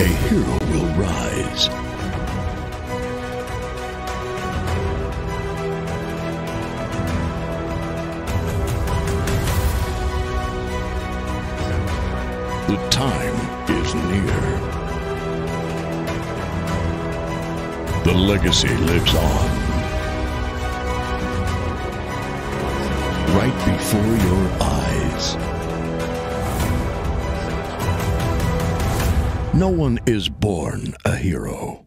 a hero will rise. The time is near. The legacy lives on. Right before your eyes. No one is born a hero.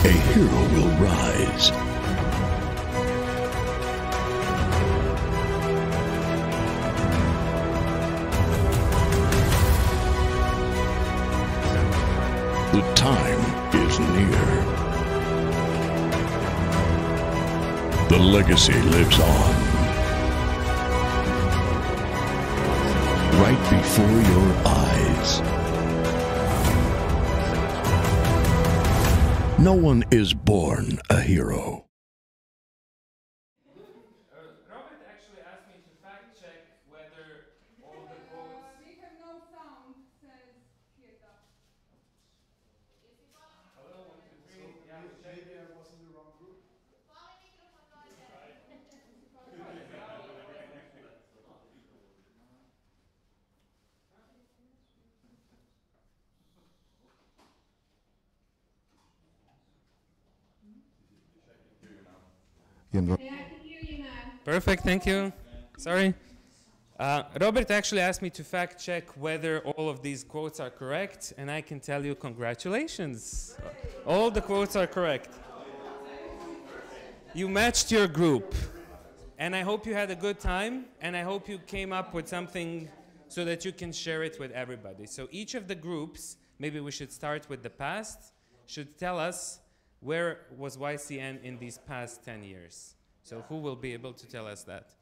a hero will rise. The time is near. The legacy lives on. Right before your eyes. No one is born a hero. Robert actually asked me to fact check whether all the quotes. We have no sound, says Kieta. Hello, 1, 2, 3. Yeah, check. Maybe I was in the wrong group. Yeah, I can hear you now. Perfect, thank you. Sorry. Robert actually asked me to fact check whether all of these quotes are correct, and I can tell you congratulations. All the quotes are correct. You matched your group, and I hope you had a good time, and I hope you came up with something so that you can share it with everybody. So each of the groups, maybe we should start with the past, should tell us where was YCN in these past 10 years. So who will be able to tell us that?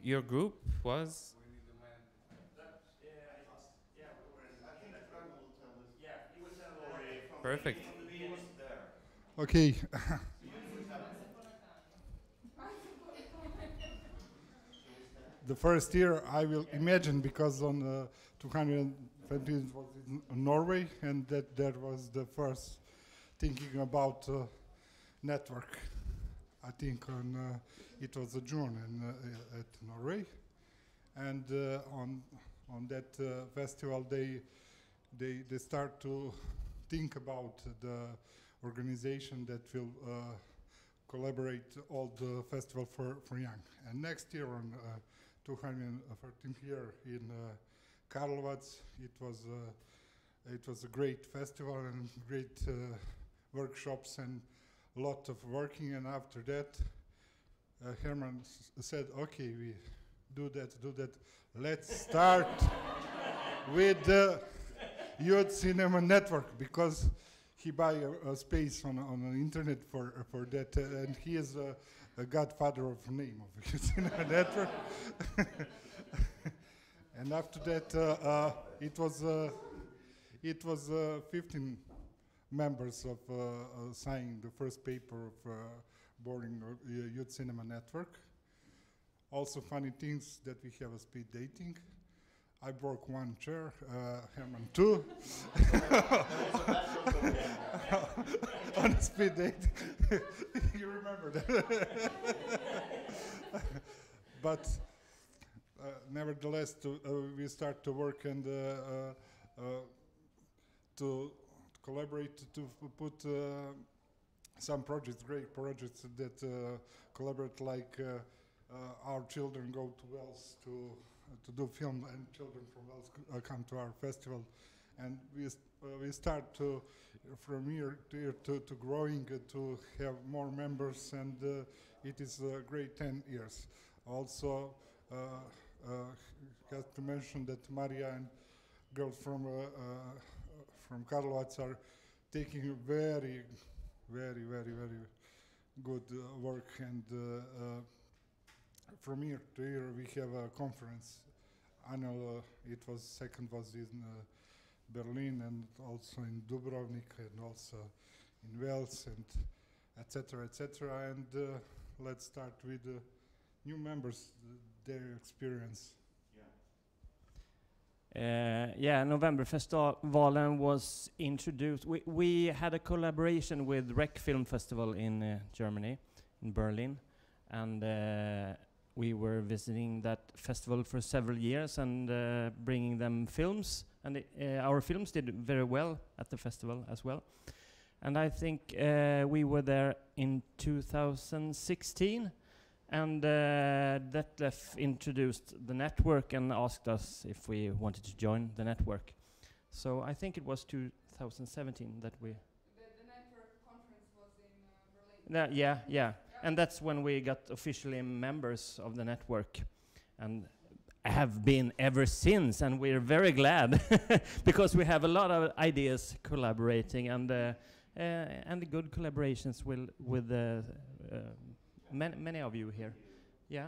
Your group was? Perfect. Okay. The first year I will imagine, because on 220 was in Norway, and that was the first thinking about network. I think on it was June at Norway, and on that festival they start to think about the organization that will collaborate all the festival for young. And next year on 213th year in Karlovac, it was a great festival and great workshops and a lot of working. And after that, Herman said, "Okay, we do that. Let's start with the Youth Cinema Network," because he buy a space on the internet for that, and he is a godfather of name of Youth Cinema Network. And after that, it was 15 members of signing the first paper of boarding Youth Cinema Network. Also funny things that we have a speed dating. I broke one chair, Herman two. On a speed date. You remember that. But nevertheless, we start to work and to collaborate to put some projects, great projects that collaborate, like our children go to Wales to do film, and children from Wales come to our festival, and we start to from year to year to growing, to have more members, and it is a great 10 years. Also, have to mention that Maria and girls from Karlovac are taking very good work, and from year to year we have a conference. Annual, it was second was in Berlin, and also in Dubrovnik, and also in Wales, and etc. And let's start with new members, their experience. Novemberfestivalen was introduced. We had a collaboration with Rec Film Festival in Germany, in Berlin, and we were visiting that festival for several years and bringing them films, and our films did very well at the festival as well. And I think we were there in 2016, and Detlef introduced the network and asked us if we wanted to join the network. So I think it was 2017 that we... The network Yeah. And that's when we got officially members of the network. And have been ever since, and we're very glad because we have a lot of ideas collaborating and good collaborations with many of you here. Yeah.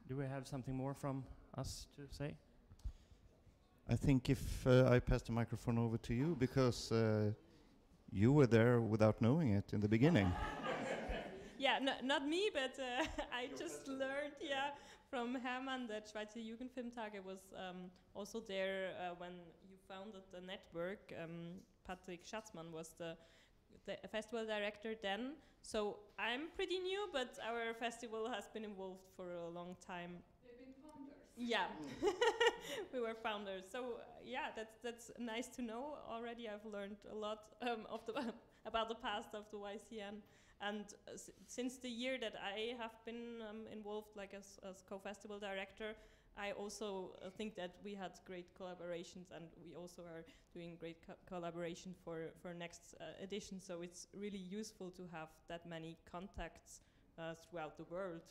Do we have something more from us to say? I think if I pass the microphone over to you, because you were there without knowing it in the beginning. Yeah, not me, but I just learned, from Hermann that Schweizer Jugendfilmtage was also there when you founded the network. Patrick Schatzmann was the festival director then. So I'm pretty new, but our festival has been involved for a long time. They've been founders. Yeah, we were founders. So that's nice to know. Already I've learned a lot about the past of the YCN. And since the year that I have been involved, like as co-festival director, I also think that we had great collaborations, and we also are doing great collaboration for next edition. So it's really useful to have that many contacts throughout the world.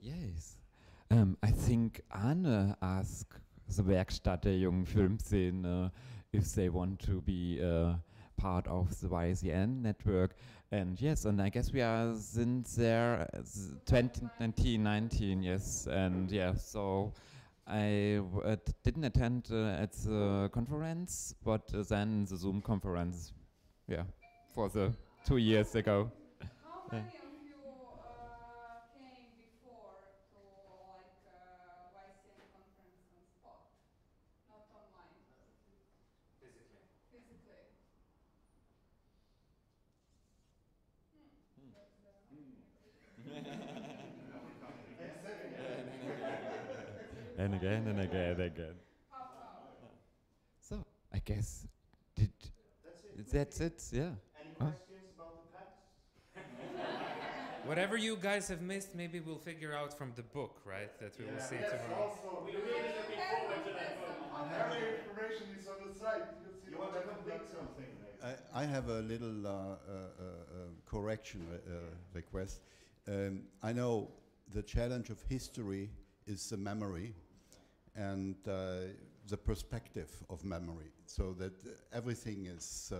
Yes. I think Anne asked the Werkstatt der jungen Filmszene if they want to be part of the YCN network, and yes, and I guess we are since there 2019, yes, and yeah, so I didn't attend at the conference, but then the Zoom conference, for the 2 years ago. How many of you came before to YCN conference on spot, not online? Physically. Physically. And again and again and again. So I guess that's it. Yeah. Any questions about the past? Whatever you guys have missed, maybe we'll figure out from the book, right? That we will see tomorrow. Also, we're really looking forward to that book. Every information is on the site. You want to complete something? I have a little correction request. I know the challenge of history is the memory and the perspective of memory, so that everything is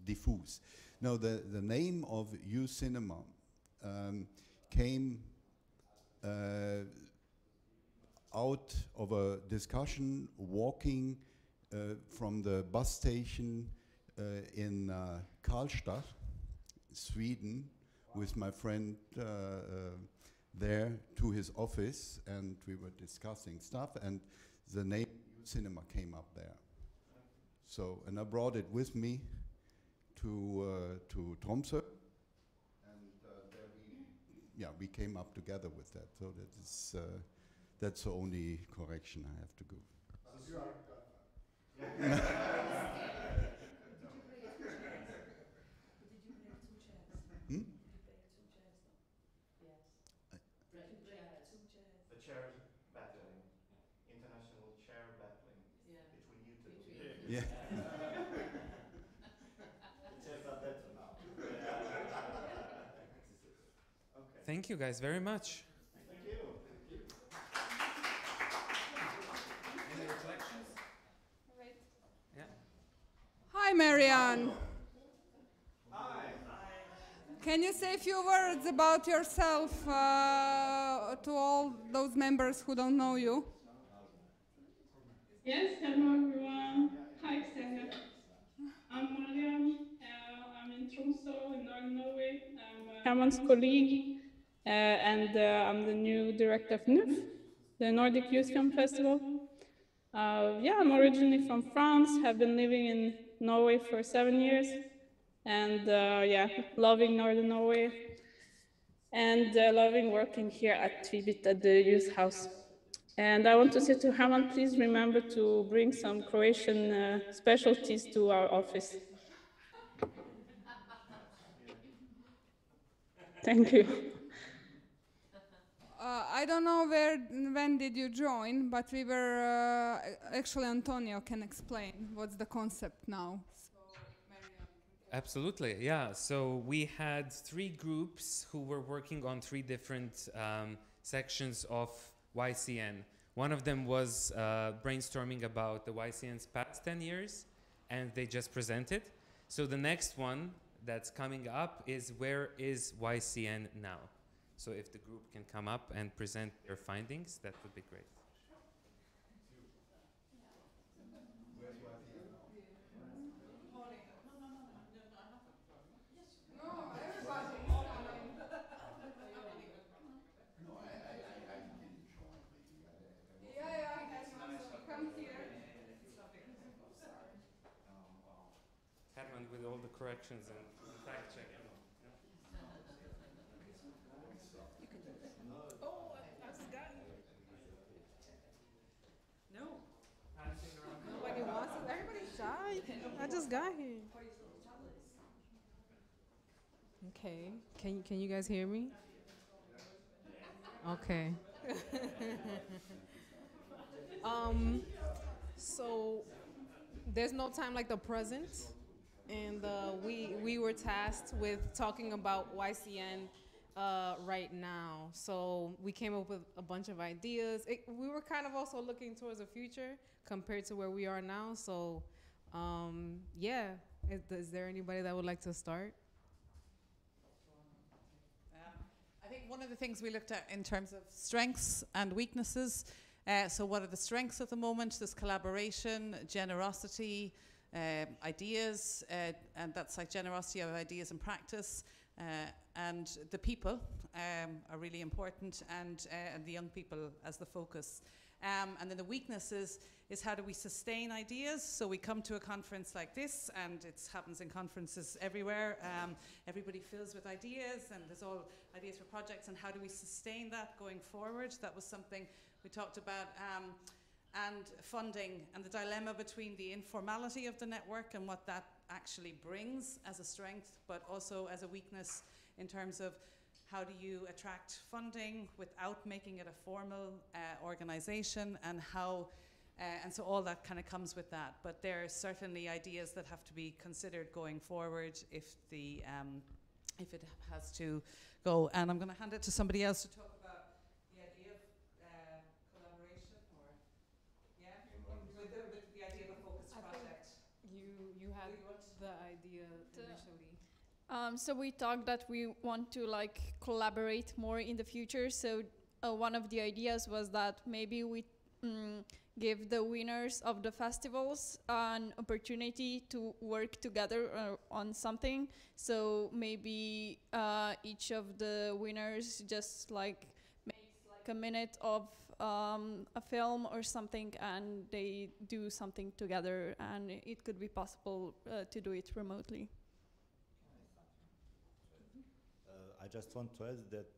diffuse. Now, the name of U-Cinema came out of a discussion walking from the bus station in Karlstad, Sweden, with my friend there to his office, and we were discussing stuff, and the name cinema came up there. So, and I brought it with me to Tromsø, and there we came up together with that. So that is that's the only correction I have to go. Yeah. Thank you guys very much. Thank you. Any reflections? Wait. Yeah. Hi, Marianne. Can you say a few words about yourself to all those members who don't know you? Yes, hello everyone. Hi, Xenia. I'm Mariam. I'm in Tromsø in Northern Norway. I'm Herman's colleague, and I'm the new director of NUF, the Nordic Youth Film Festival. I'm originally from France, have been living in Norway for 7 years, and loving Northern Norway, and loving working here at Tvibit at the youth house. And I want to say to Herman, please remember to bring some Croatian specialties to our office. Thank you. I don't know when did you join, but we were, actually Antonio can explain what's the concept now. So, Marianne can Absolutely, yeah. So we had 3 groups who were working on 3 different sections of YCN. One of them was brainstorming about the YCN's past 10 years, and they just presented. So the next one that's coming up is where is YCN now? So if the group can come up and present their findings, that would be great. Herman with all the corrections and fact checking. Oh, I just got here. No. Nobody wants it. Everybody's shy. I just got here. Okay. Can you guys hear me? Okay. So there's no time like the present, and we were tasked with talking about YCN right now. So we came up with a bunch of ideas. We were kind of also looking towards the future compared to where we are now. So yeah, is there anybody that would like to start? I think one of the things we looked at in terms of strengths and weaknesses, so what are the strengths at the moment? There's collaboration, generosity, ideas, and that's like generosity of ideas and practice, and the people are really important, and the young people as the focus. And then the weaknesses is how do we sustain ideas? So we come to a conference like this, and it happens in conferences everywhere. Everybody fills with ideas, and there's all ideas for projects, and how do we sustain that going forward? That was something we talked about. And funding, and the dilemma between the informality of the network and what that actually brings as a strength, but also as a weakness in terms of how do you attract funding without making it a formal organization, and how, and so all that kind of comes with that. But there are certainly ideas that have to be considered going forward if it has to go. And I'm going to hand it to somebody else to talk about the idea of collaboration, or with the idea of a focused project. You had the idea initially. So we talked that we want to like collaborate more in the future. So one of the ideas was that maybe we give the winners of the festivals an opportunity to work together on something. So maybe each of the winners just like makes like a minute of a film or something, and they do something together, and it could be possible to do it remotely. I just want to add that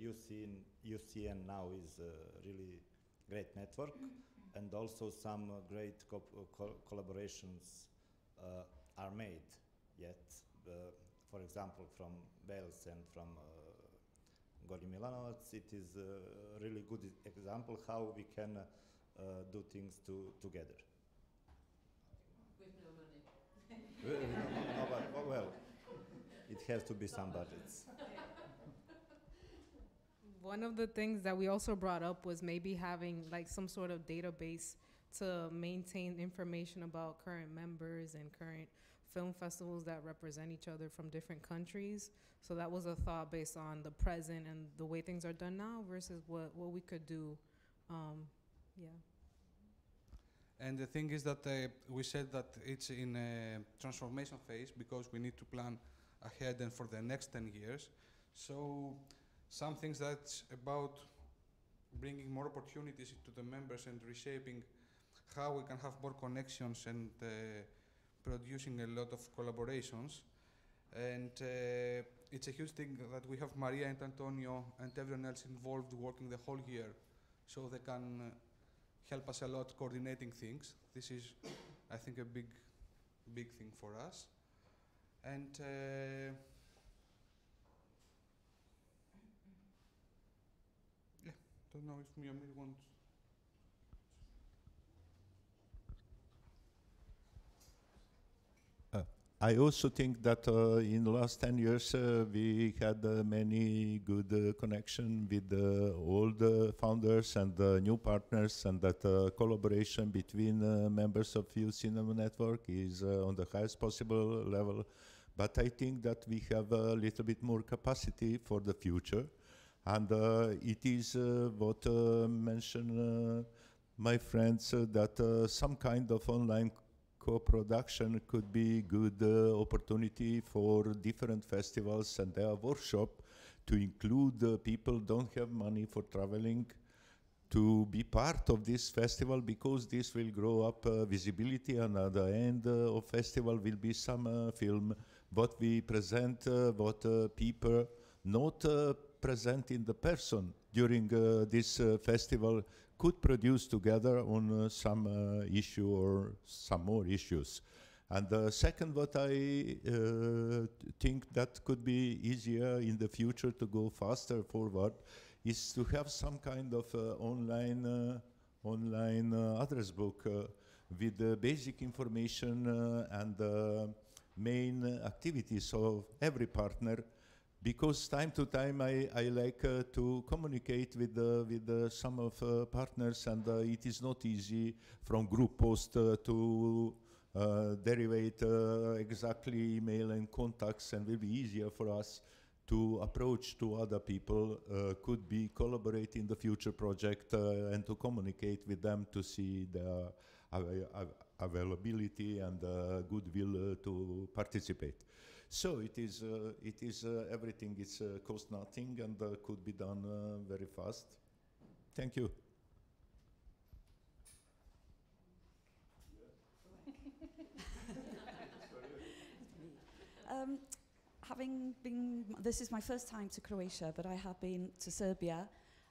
UCN now is a really great network, and also some great collaborations are made yet. For example, from Wales and from Gornji Milanovac, it is a really good example how we can do things together. With no money. No, well, it has to be some budgets. One of the things that we also brought up was maybe having like some sort of database to maintain information about current members and current film festivals that represent each other from different countries. So that was a thought based on the present and the way things are done now versus what we could do. Yeah. And the thing is that we said that it's in a transformation phase because we need to plan ahead and for the next 10 years. So some things that's about bringing more opportunities to the members and reshaping how we can have more connections and producing a lot of collaborations. And it's a huge thing that we have Maria and Antonio and everyone else involved working the whole year, so they can help us a lot coordinating things. This is, I think, a big thing for us. And yeah, don't know if Miomir wants. I also think that in the last 10 years we had many good connection with all the founders and new partners, and that collaboration between members of Youth Cinema Network is on the highest possible level. But I think that we have a little bit more capacity for the future, and it is what mentioned my friends that some kind of online co-production could be good opportunity for different festivals and their workshop to include people don't have money for traveling to be part of this festival, because this will grow up visibility, and at the end of festival will be some film what we present, what people not present in the person during this festival could produce together on some issue or some more issues. And the second, what I think that could be easier in the future to go faster forward, is to have some kind of online address book with basic information and main activities of every partner. Because time to time I like to communicate with some of partners, and it is not easy from group post to derivate exactly email and contacts, and will be easier for us to approach to other people, could be collaborate in the future project and to communicate with them to see their availability and goodwill to participate. So it is everything is cost nothing and could be done very fast. Thank you. This is my first time to Croatia, but I have been to Serbia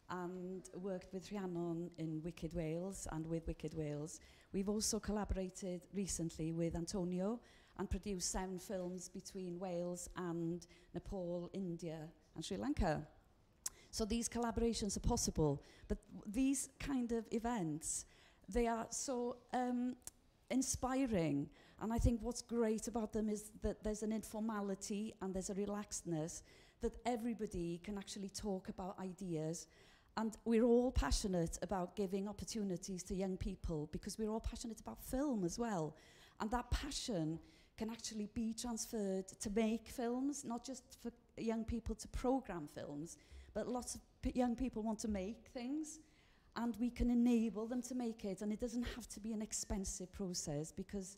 and worked with Rhiannon in Wicked Wales and with Wicked Wales. We've also collaborated recently with Antonio and produced 7 films between Wales and Nepal, India and Sri Lanka. So these collaborations are possible, but these kind of events, they are so inspiring, and I think what's great about them is that there's an informality and there's a relaxedness that everybody can actually talk about ideas. And we're all passionate about giving opportunities to young people because we're all passionate about film as well. And that passion can actually be transferred to make films, not just for young people to program films, but lots of young people want to make things, and we can enable them to make it, and it doesn't have to be an expensive process, because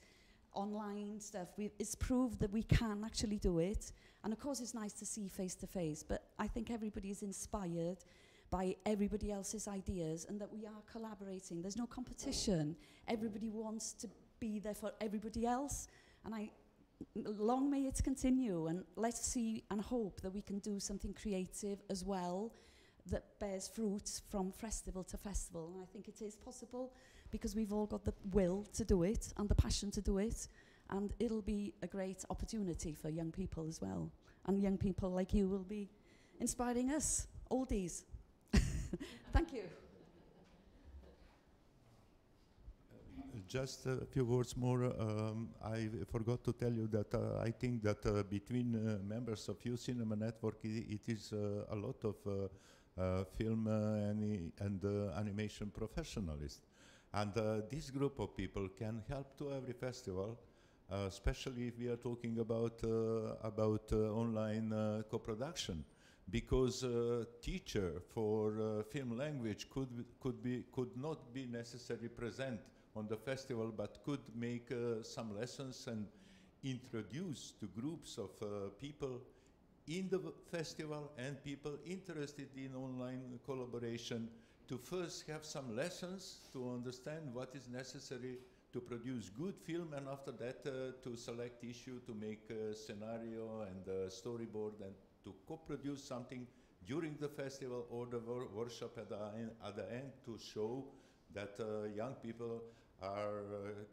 online stuff, it's proved that we can actually do it. And of course it's nice to see face to face, but I think everybody is inspired by everybody else's ideas, and that we are collaborating. There's no competition. Everybody wants to be there for everybody else. And long may it continue, and let's see and hope that we can do something creative as well that bears fruit from festival to festival. And I think it is possible because we've all got the will to do it and the passion to do it, and it'll be a great opportunity for young people as well. And young people like you will be inspiring us, oldies. Thank you. Just a few words more. I forgot to tell you that I think that between members of Youth Cinema Network, it is a lot of film and animation professionalists. And this group of people can help to every festival, especially if we are talking about online co-production. Because teacher for film language could not be necessarily present on the festival, but could make some lessons and introduce to groups of people in the festival and people interested in online collaboration to first have some lessons to understand what is necessary to produce good film, and after that to select issue, to make a scenario and a storyboard, and to co-produce something during the festival or the workshop at the end to show that young people are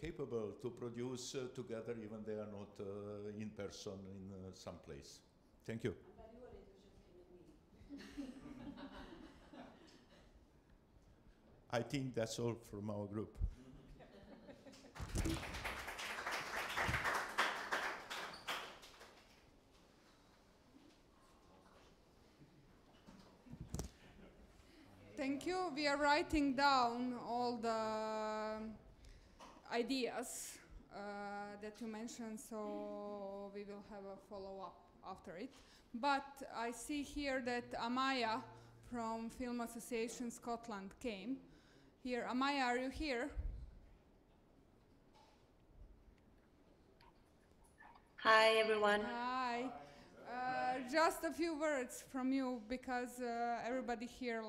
capable to produce together, even they are not in person in some place. Thank you. I think that's all from our group. Thank you. We are writing down all the ideas that you mentioned, so we will have a follow-up after it. But I see here that Amaya from Film Association Scotland came. Here, Amaya, are you here? Hi, everyone. Hi. Just a few words from you, because everybody here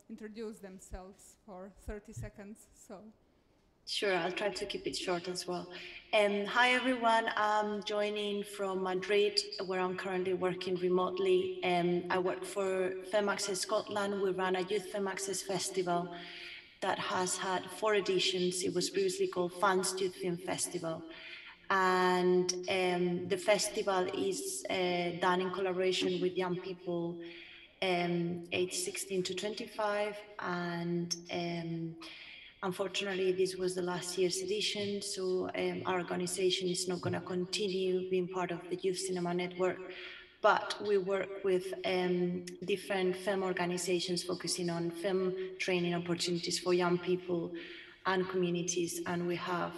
introduce themselves for 30 seconds. So. Sure, I'll try to keep it short as well. Hi, everyone. I'm joining from Madrid, where I'm currently working remotely. I work for Film Access Scotland. We run a Youth Film Access Festival that has had 4 editions. It was previously called Fans Youth Film Festival. And the festival is done in collaboration with young people aged 16 to 25. And unfortunately, this was the last year's edition, so our organization is not going to continue being part of the Youth Cinema Network. But we work with different film organizations focusing on film training opportunities for young people and communities, and we have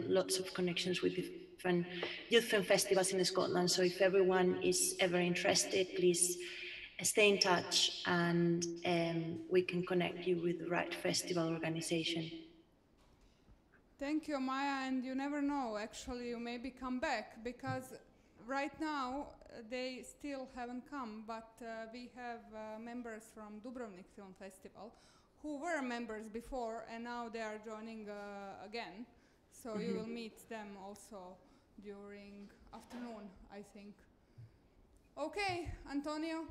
lots of connections with different youth film festivals in Scotland. So if everyone is ever interested, please stay in touch, and we can connect you with the right festival organization. Thank you, Maya, and you never know, actually you maybe come back, because right now they still haven't come, but we have members from Dubrovnik Film Festival who were members before, and now they are joining again. So you will meet them also during afternoon, I think. Okay, Antonio.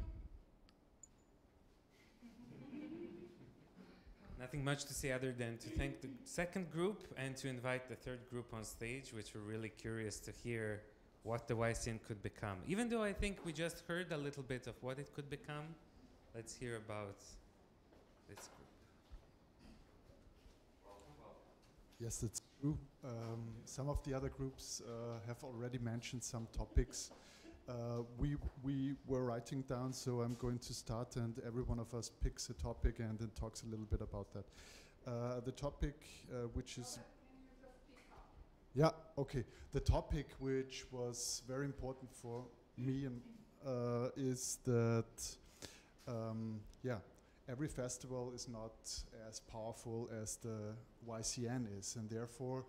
Nothing much to say other than to thank the second group and to invite the third group on stage, which we're really curious to hear what the YCN could become. Even though I think we just heard a little bit of what it could become, let's hear about this group. Yes, it's true. Some of the other groups have already mentioned some topics. We were writing down, so I'm going to start, and every one of us picks a topic and then talks a little bit about that. The topic which is... Yeah, okay. The topic which was very important for me and is that, every festival is not as powerful as the YCN is, and therefore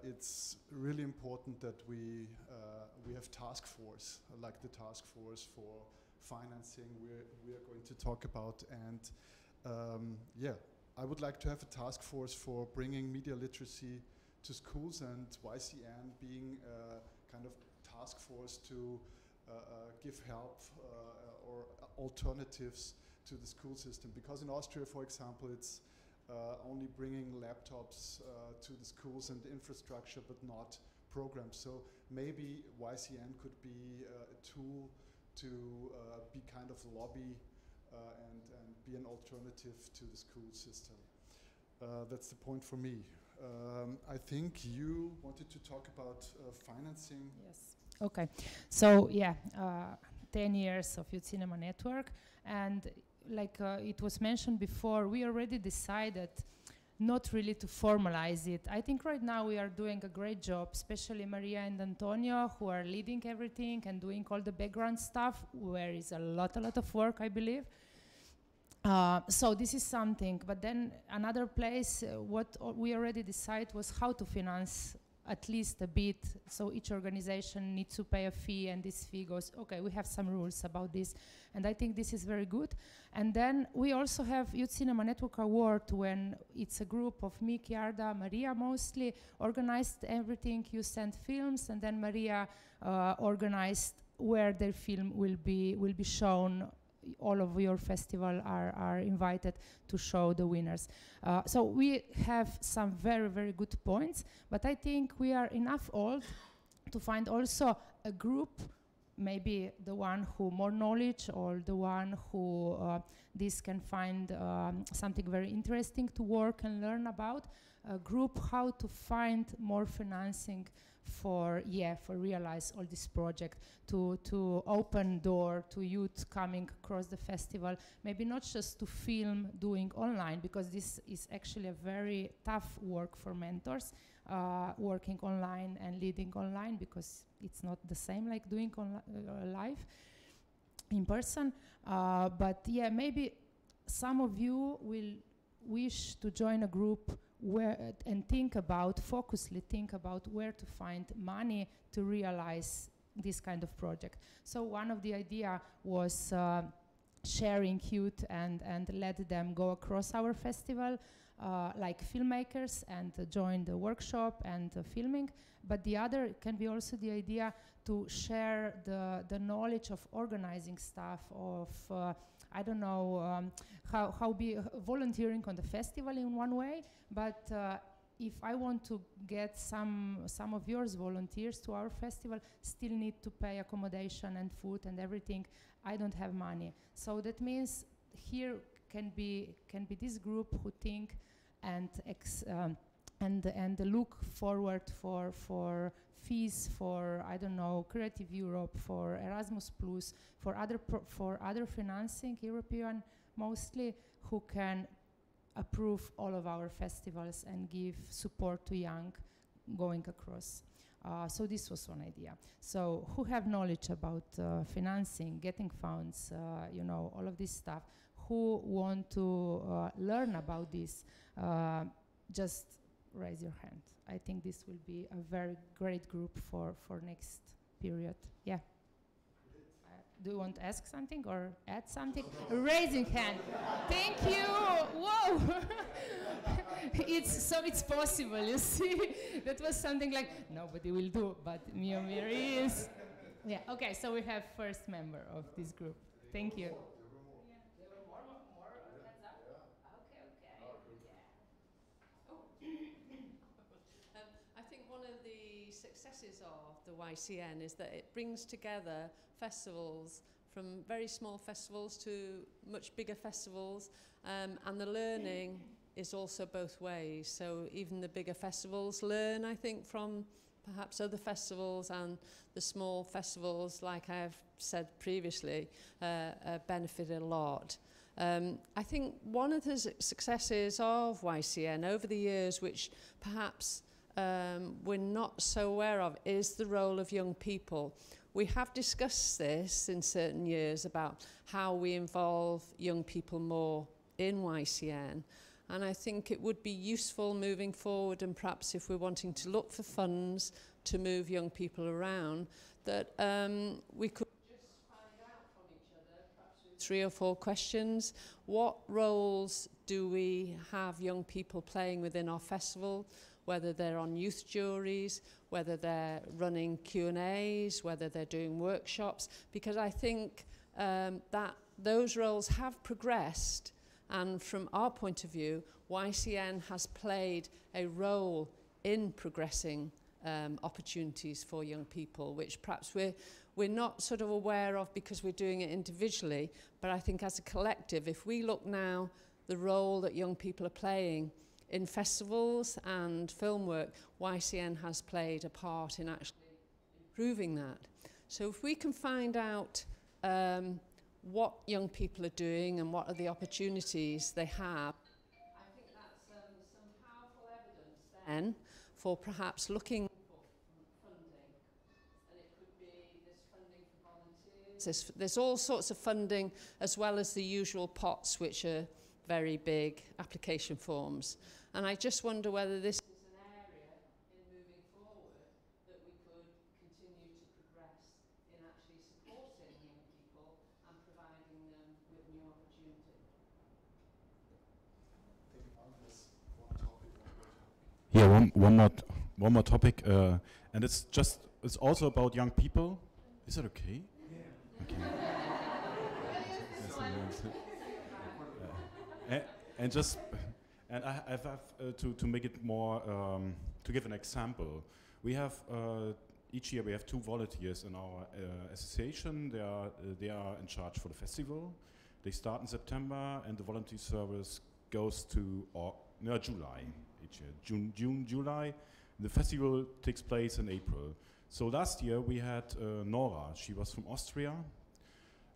it's really important that we have task force, like the task force for financing we are going to talk about, and I would like to have a task force for bringing media literacy to schools, and YCN being a kind of task force to give help or alternatives to the school system. Because in Austria, for example, it's only bringing laptops to the schools and infrastructure, but not programs. So maybe YCN could be a tool to be kind of lobby and be an alternative to the school system. That's the point for me. I think you wanted to talk about financing. Yes. Okay. So 10 years of Youth Cinema Network, and like it was mentioned before, we already decided not really to formalize it. I think right now we are doing a great job, especially Maria and Antonio, who are leading everything and doing all the background stuff, where is a lot of work, I believe. So this is something, but then another place, what we already decided was how to finance at least a bit. So each organization needs to pay a fee, and this fee goes, okay, we have some rules about this, and I think this is very good. And then we also have Youth Cinema Network Award, when it's a group of me, Chiarda, Maria mostly, organized everything. You sent films, and then Maria organized where their film will be shown. All of your festival are invited to show the winners. So we have some very, very good points, but I think we are enough old to find also a group, maybe the one who more knowledge, or the one who this can find something very interesting to work and learn about, a group how to find more financing for realize all this project, to open door to youth coming across the festival, maybe not just to film doing online, because this is actually a very tough work for mentors, working online and leading online, because it's not the same like doing live in person. But yeah, maybe some of you will wish to join a group where and focusedly think about where to find money to realize this kind of project. So one of the idea was sharing youth and let them go across our festival, like filmmakers, and join the workshop and filming. But the other can be also the idea to share the knowledge of organizing stuff, of I don't know, how be volunteering on the festival in one way, but if I want to get some of yours volunteers to our festival, still need to pay accommodation and food and everything, I don't have money. So that means here can be this group who think and look forward for fees for, I don't know, Creative Europe, for Erasmus Plus, for other financing, European mostly, who can approve all of our festivals and give support to young going across. So this was one idea. So who have knowledge about financing, getting funds, you know, all of this stuff, who want to learn about this, just raise your hand. I think this will be a very great group for next period. Yeah. Do you want to ask something or add something? Raising hand. Thank you. Whoa. It's possible, you see. That was something like nobody will do, but Miomir is. Yeah. Okay. So we have first member of this group. Thank you. Successes of the YCN is that it brings together festivals, from very small festivals to much bigger festivals, and the learning is also both ways. So even the bigger festivals learn, I think, from perhaps other festivals, and the small festivals, like I've said previously, benefit a lot. I think one of the successes of YCN over the years, which perhaps we're not so aware of, is the role of young people. We have discussed this in certain years about how we involve young people more in YCN, and I think it would be useful moving forward, and perhaps if we're wanting to look for funds to move young people around, that we could just find out from each other, perhaps with 3 or 4 questions, what roles do we have young people playing within our festival, whether they're on youth juries, whether they're running Q&As, whether they're doing workshops, because I think that those roles have progressed, and from our point of view, YCN has played a role in progressing opportunities for young people, which perhaps we're not sort of aware of because we're doing it individually, but I think as a collective, if we look now the role that young people are playing in festivals and film work, YCN has played a part in actually improving that. So if we can find out what young people are doing and what are the opportunities they have, I think that's some powerful evidence then for perhaps looking for funding. And it could be this funding for volunteers. There's all sorts of funding, as well as the usual pots, which are very big application forms. And I just wonder whether this is an area in moving forward that we could continue to progress in actually supporting young people and providing them with new opportunity. Yeah, one more topic, and it's also about young people. Is that okay? Yeah. Okay. And I have to make it more, to give an example. We have, each year we have 2 volunteers in our association. They are in charge for the festival. They start in September, and the volunteer service goes to July each year. June, July, The festival takes place in April. So last year we had Nora. She was from Austria,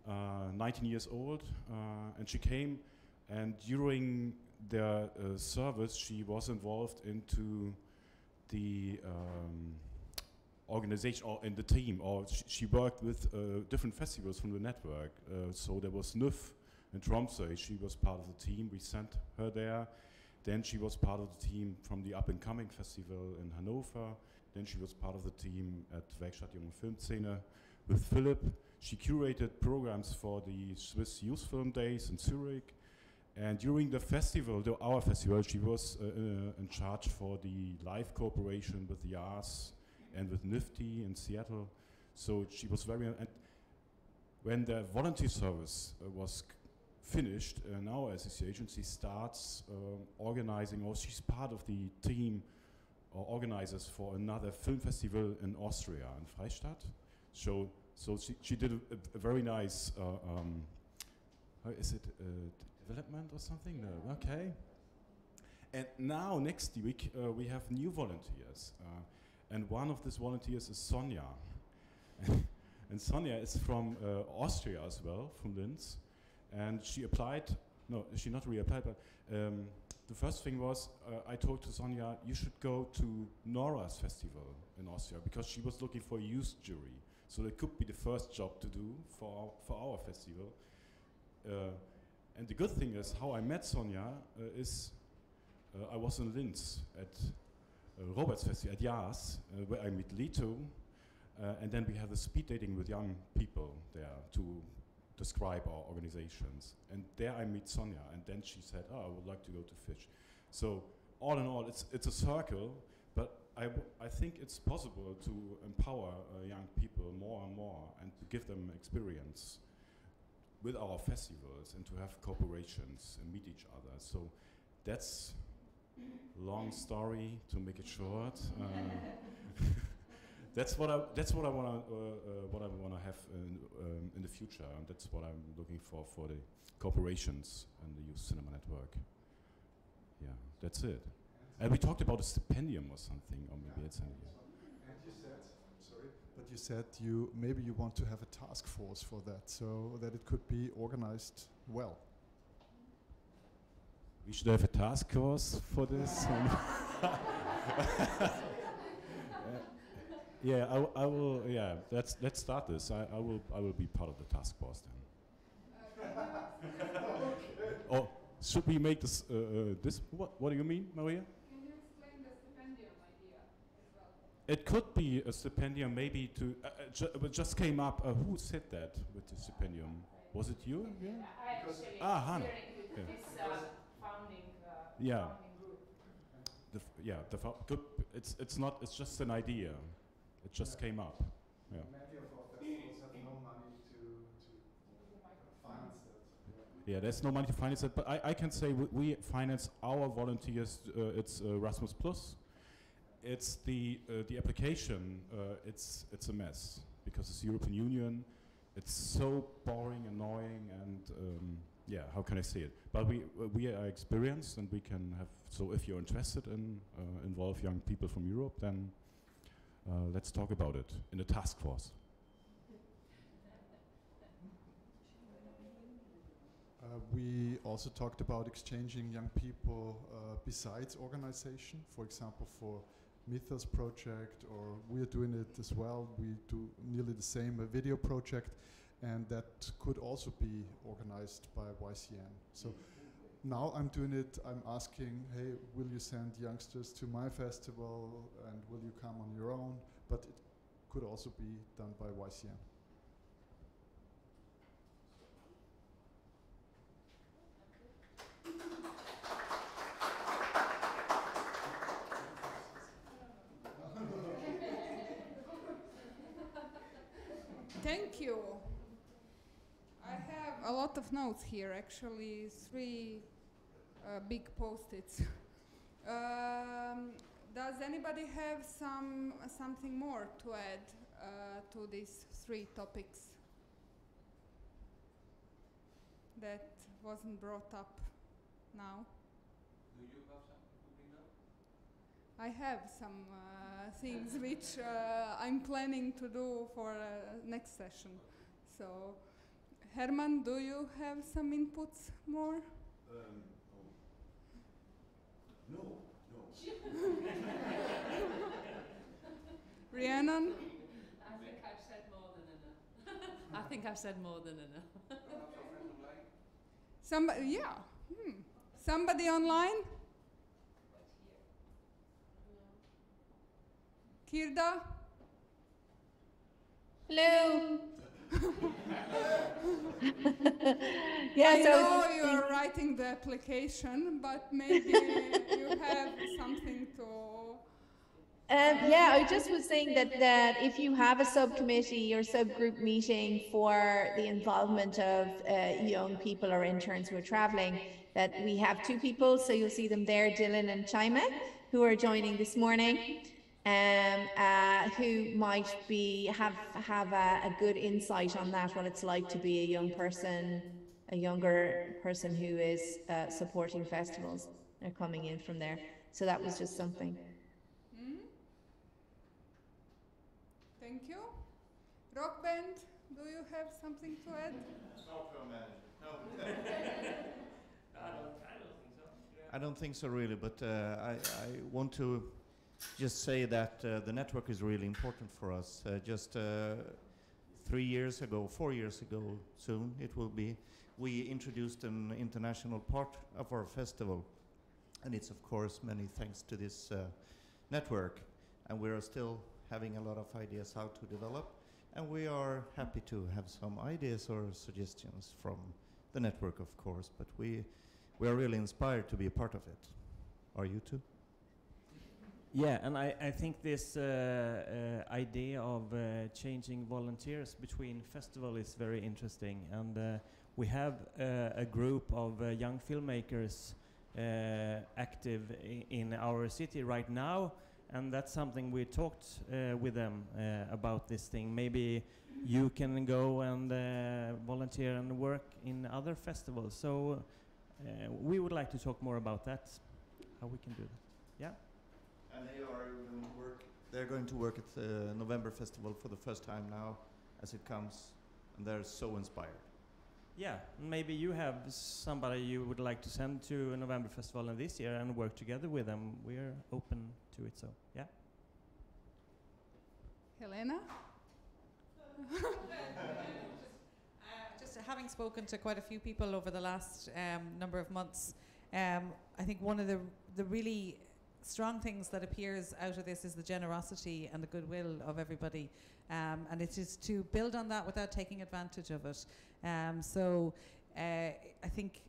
19 years old, and she came, and during their service she was involved into the organization or in the team, or she worked with different festivals from the network. So there was NUF in Tromsø. She was part of the team. We sent her there. Then she was part of the team from the Up and Coming Festival in Hanover. Then she was part of the team at Werkstatt Junge Filmszene with Philip. She curated programs for the Swiss Youth Film Days in Zurich. And during the festival, our festival, she was in charge for the live cooperation with the arts and with Nifty in Seattle. So she was very, and when the volunteer service was finished in our association, she starts organizing, or she's part of the team or organizers for another film festival in Austria, in Freistadt. So she did a very nice, how is it, development or something? No, okay. And now, next week, we have new volunteers. And one of these volunteers is Sonja. And Sonja is from Austria as well, from Linz. And she applied, no, she not reapplied, but the first thing was, I told to Sonja, you should go to Nora's festival in Austria, because she was looking for a youth jury. So it could be the first job to do for our festival. And the good thing is, how I met Sonja is, I was in Linz at Robert's Festival, at Jas, where I met Lito, and then we had a speed dating with young people there to describe our organizations. And there I meet Sonja, and then she said, oh, I would like to go to Fish. So all in all, it's a circle, but I think it's possible to empower young people more and more, and to give them experience with our festivals, and to have cooperations and meet each other. So that's long story to make it short. That's what I want to have in the future, and that's what I'm looking for the corporations and the Youth Cinema Network. Yeah, that's it. And we talked about a stipendium or something, or maybe it's. And you said, sorry, but you said maybe you want to have a task force for that, so that it could be organized well. We should have a task force for this. Yeah, I will. Yeah, let's start this. I will be part of the task force then. Or should we make this? This? What do you mean, Maria? Can you explain the stipendium idea as well? It could be a stipendium, maybe to. It just came up. Who said that with the stipendium? Was it you? Yeah. I actually Hannah. with Yeah. this founding Yeah. group. It's not. It's just an idea. It just came up. Yeah. Many of our festivals have no money to finance that. Yeah, there's no money to finance it, but I can say we finance our volunteers. It's Erasmus Plus. It's the application. It's a mess because it's European Union. It's so boring, annoying, and yeah, how can I say it? But we are experienced, and we can have. So if you're interested in involve young people from Europe, then let's talk about it in a task force. We also talked about exchanging young people besides organization, for example, for Mythos project, or we are doing it as well. We do nearly the same, a video project, and that could also be organized by YCN. So now I'm doing it, I'm asking, hey, will you send youngsters to my festival, and will you come on your own? But it could also be done by YCN. Thank you. I have a lot of notes here, actually 3 big post-its. Does anybody have something more to add to these 3 topics that wasn't brought up now? Do you have something to bring I have some things which I'm planning to do for next session. So, Herman, do you have some inputs more? No. Rhiannon? I think I've said more than enough. I think I've said more than enough. Somebody, yeah. Somebody online? Kirda? Hello. I know you're writing the application, but maybe you have something to... Yeah, I just was saying that if you have a subcommittee or subgroup meeting for the involvement of young people or interns who are traveling, that we have two people, so you'll see them there, Dylan and Chima, who are joining this morning, who might have a good insight on that, what it's like to be a younger person who is supporting festivals. They're coming in from there. So that was just something. Thank you. Rock band, do you have something to add? I don't think so really, but I want to just say that the network is really important for us. Just 4 years ago soon it will be, we introduced an international part of our festival, and it's of course many thanks to this network, and we are still having a lot of ideas how to develop, and we are happy to have some ideas or suggestions from the network, of course, but we are really inspired to be a part of it. Are you too? Yeah, and I think this idea of changing volunteers between festival is very interesting, and we have a group of young filmmakers active in our city right now, and that's something we talked with them about this thing. Maybe you can go and volunteer and work in other festivals. So we would like to talk more about that, how we can do that. Yeah. And they're going to work at the November Festival for the first time now, as it comes, and they're so inspired. Yeah, maybe you have somebody you would like to send to a November Festival in this year and work together with them. We're open to it, so yeah. Helena? Just having spoken to quite a few people over the last number of months, I think one of the really strong things that appears out of this is the generosity and the goodwill of everybody, and it is to build on that without taking advantage of it. So I think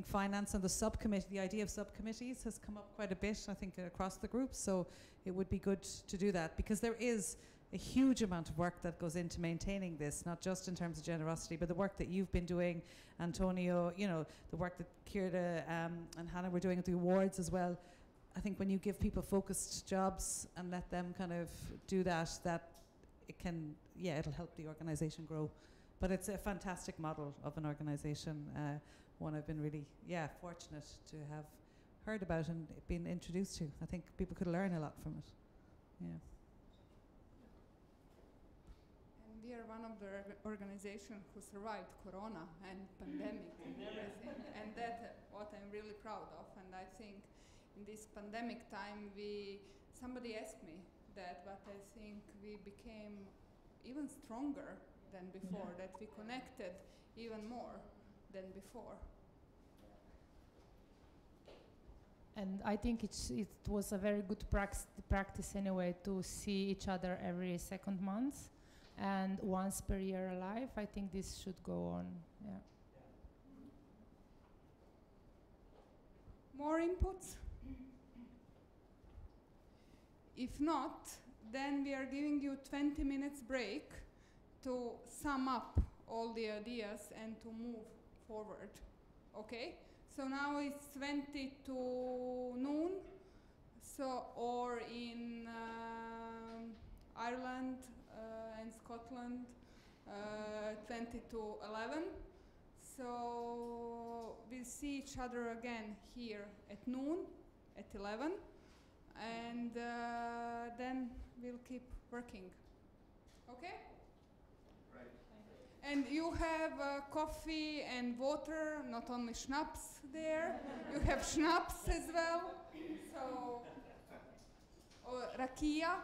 finance and the subcommittee, the idea of subcommittees has come up quite a bit, I think, across the group, so it would be good to do that, because there is a huge amount of work that goes into maintaining this, not just in terms of generosity, but the work that you've been doing, Antonio, you know, the work that Kirda and Hannah were doing at the awards as well. I think when you give people focused jobs and let them kind of do that it can, yeah, it'll help the organization grow. But it's a fantastic model of an organization, one I've been really, fortunate to have heard about and been introduced to. I think people could learn a lot from it. Yeah. And we are one of the organizations who survived Corona and pandemic and everything, and that's what I'm really proud of. And I think in this pandemic time, somebody asked me that, but I think we became even stronger than before, that we connected even more than before. And I think it was a very good practice anyway to see each other every second month and once per year alive. I think this should go on. Yeah. More inputs? If not, then we are giving you 20 minutes break to sum up all the ideas and to move forward. Okay? So now it's 20 to noon, or in Ireland and Scotland, 20 to 11. So we'll see each other again here at noon, at 11. and then we'll keep working. Okay? Right. And you have coffee and water, not only schnapps there. You have schnapps as well. So, rakia.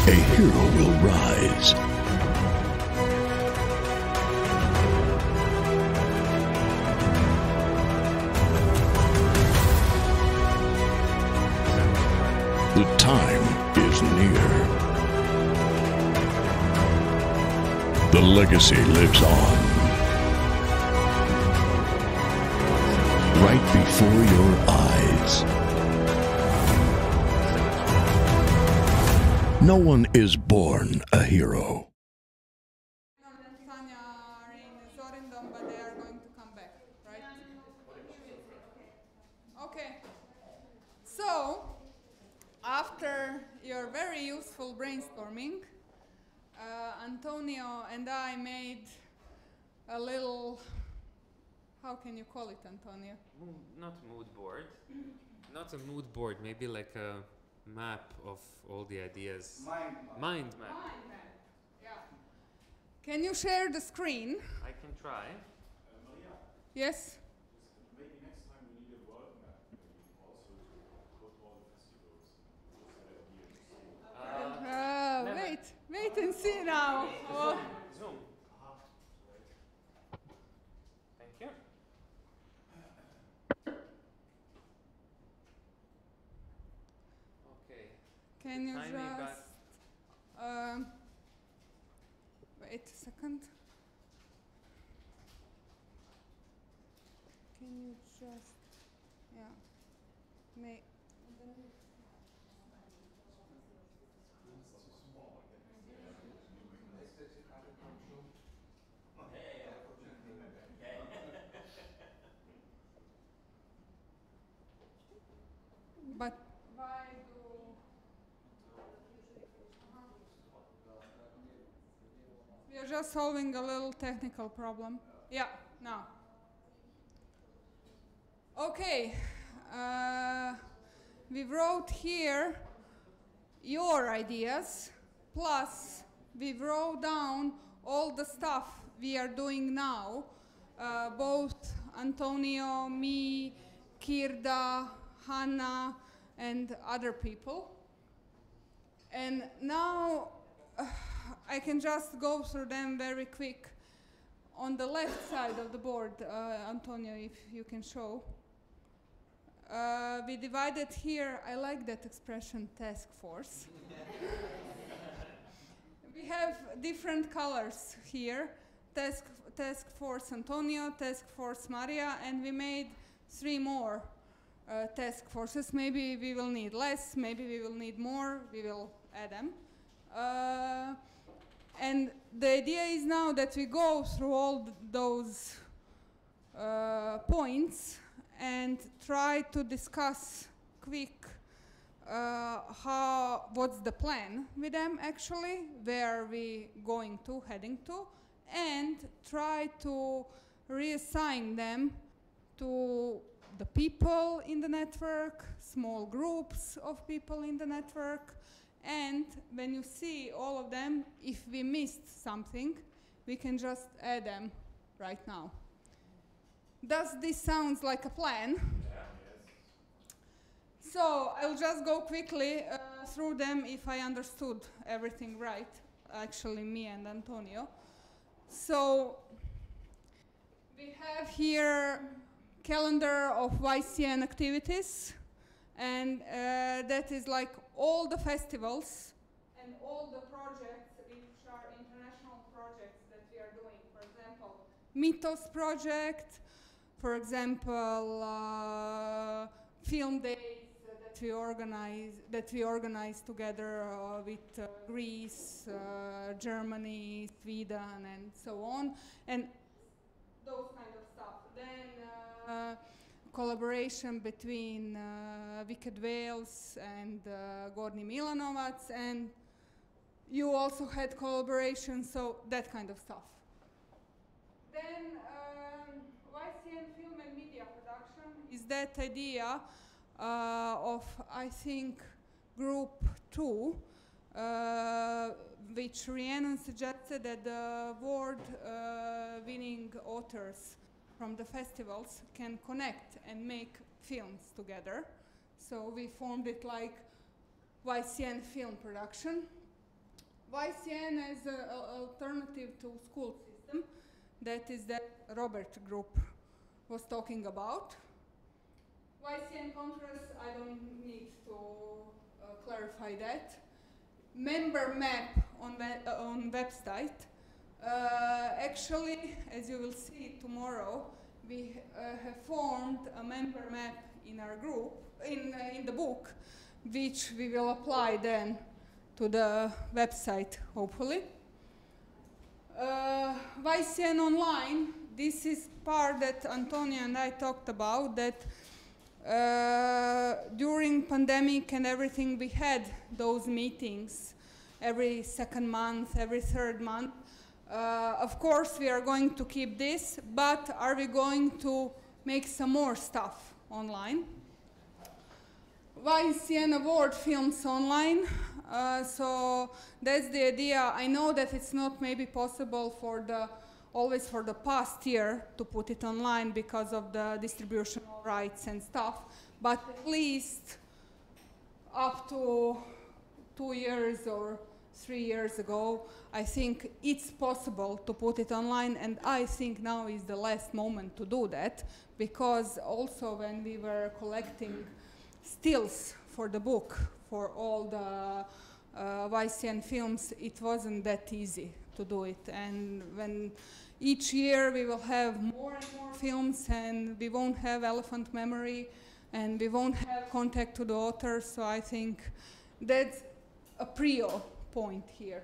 a hero will rise. The time is near. The legacy lives on. Right before your eyes. No one is born a hero. Okay. So, after your very useful brainstorming, Antonio and I made a little, how can you call it, Antonio? Not mood board. Not a mood board, maybe like a map of all the ideas. Mind map. Yeah. Can you share the screen? I can try. Maria? Yes? Maybe next time we need a world map, maybe also to put all the festivals and Wait and see now. Oh. Zoom. Thank you. Okay. Can you Tiny just wait a second? Can you just make but why do we are just solving a little technical problem. Yeah, now. Okay, we wrote here your ideas, plus we wrote down all the stuff we are doing now, both Antonio, me, Kirda, Hannah, and other people. And now I can just go through them very quick. On the left side of the board, Antonio, if you can show. We divided here, I like that expression, task force. We have different colors here. Task force Antonio, task force Maria, and we made 3 more task forces. Maybe we will need less, maybe we will need more, we will add them. And the idea is now that we go through all those points and try to discuss quick what's the plan with them actually, where are we going to, heading to, and try to reassign them to the people in the network, small groups of people in the network, and when you see all of them, if we missed something, we can just add them right now. Does this sound like a plan? Yeah. Yes. So I'll just go quickly through them if I understood everything right, actually me and Antonio. So we have here calendar of YCN activities, and that is like all the festivals and all the projects which are international projects that we are doing. For example, Mythos project, for example, film days that we organize together with Greece, Germany, Sweden, and so on, and those kind of stuff. Then collaboration between Wicked Whales and Gornji Milanovac, and you also had collaboration, so that kind of stuff. Then YCN film and media production is that idea of, I think, group 2, which Rhiannon suggested that the award-winning authors from the festivals can connect and make films together. So we formed it like YCN film production. YCN as an alternative to school system, that is that Robert group was talking about. YCN conference, I don't need to clarify that. Member map on website. Actually, as you will see tomorrow, we have formed a member map in our group, in the book, which we will apply then to the website, hopefully. YCN Online, this is part that Antonio and I talked about, that during pandemic and everything, we had those meetings every second month, every third month. Of course, we are going to keep this, but are we going to make some more stuff online? YCN Award films online. So that's the idea. I know that it's not maybe possible for always for the past year to put it online because of the distribution rights and stuff, but at least up to 2 years or 3 years ago, I think it's possible to put it online, and I think now is the last moment to do that, because also when we were collecting stills for the book, for all the YCN films, it wasn't that easy to do it. And when each year we will have more and more films, and we won't have elephant memory, and we won't have contact to the author, so I think that's a prio point here.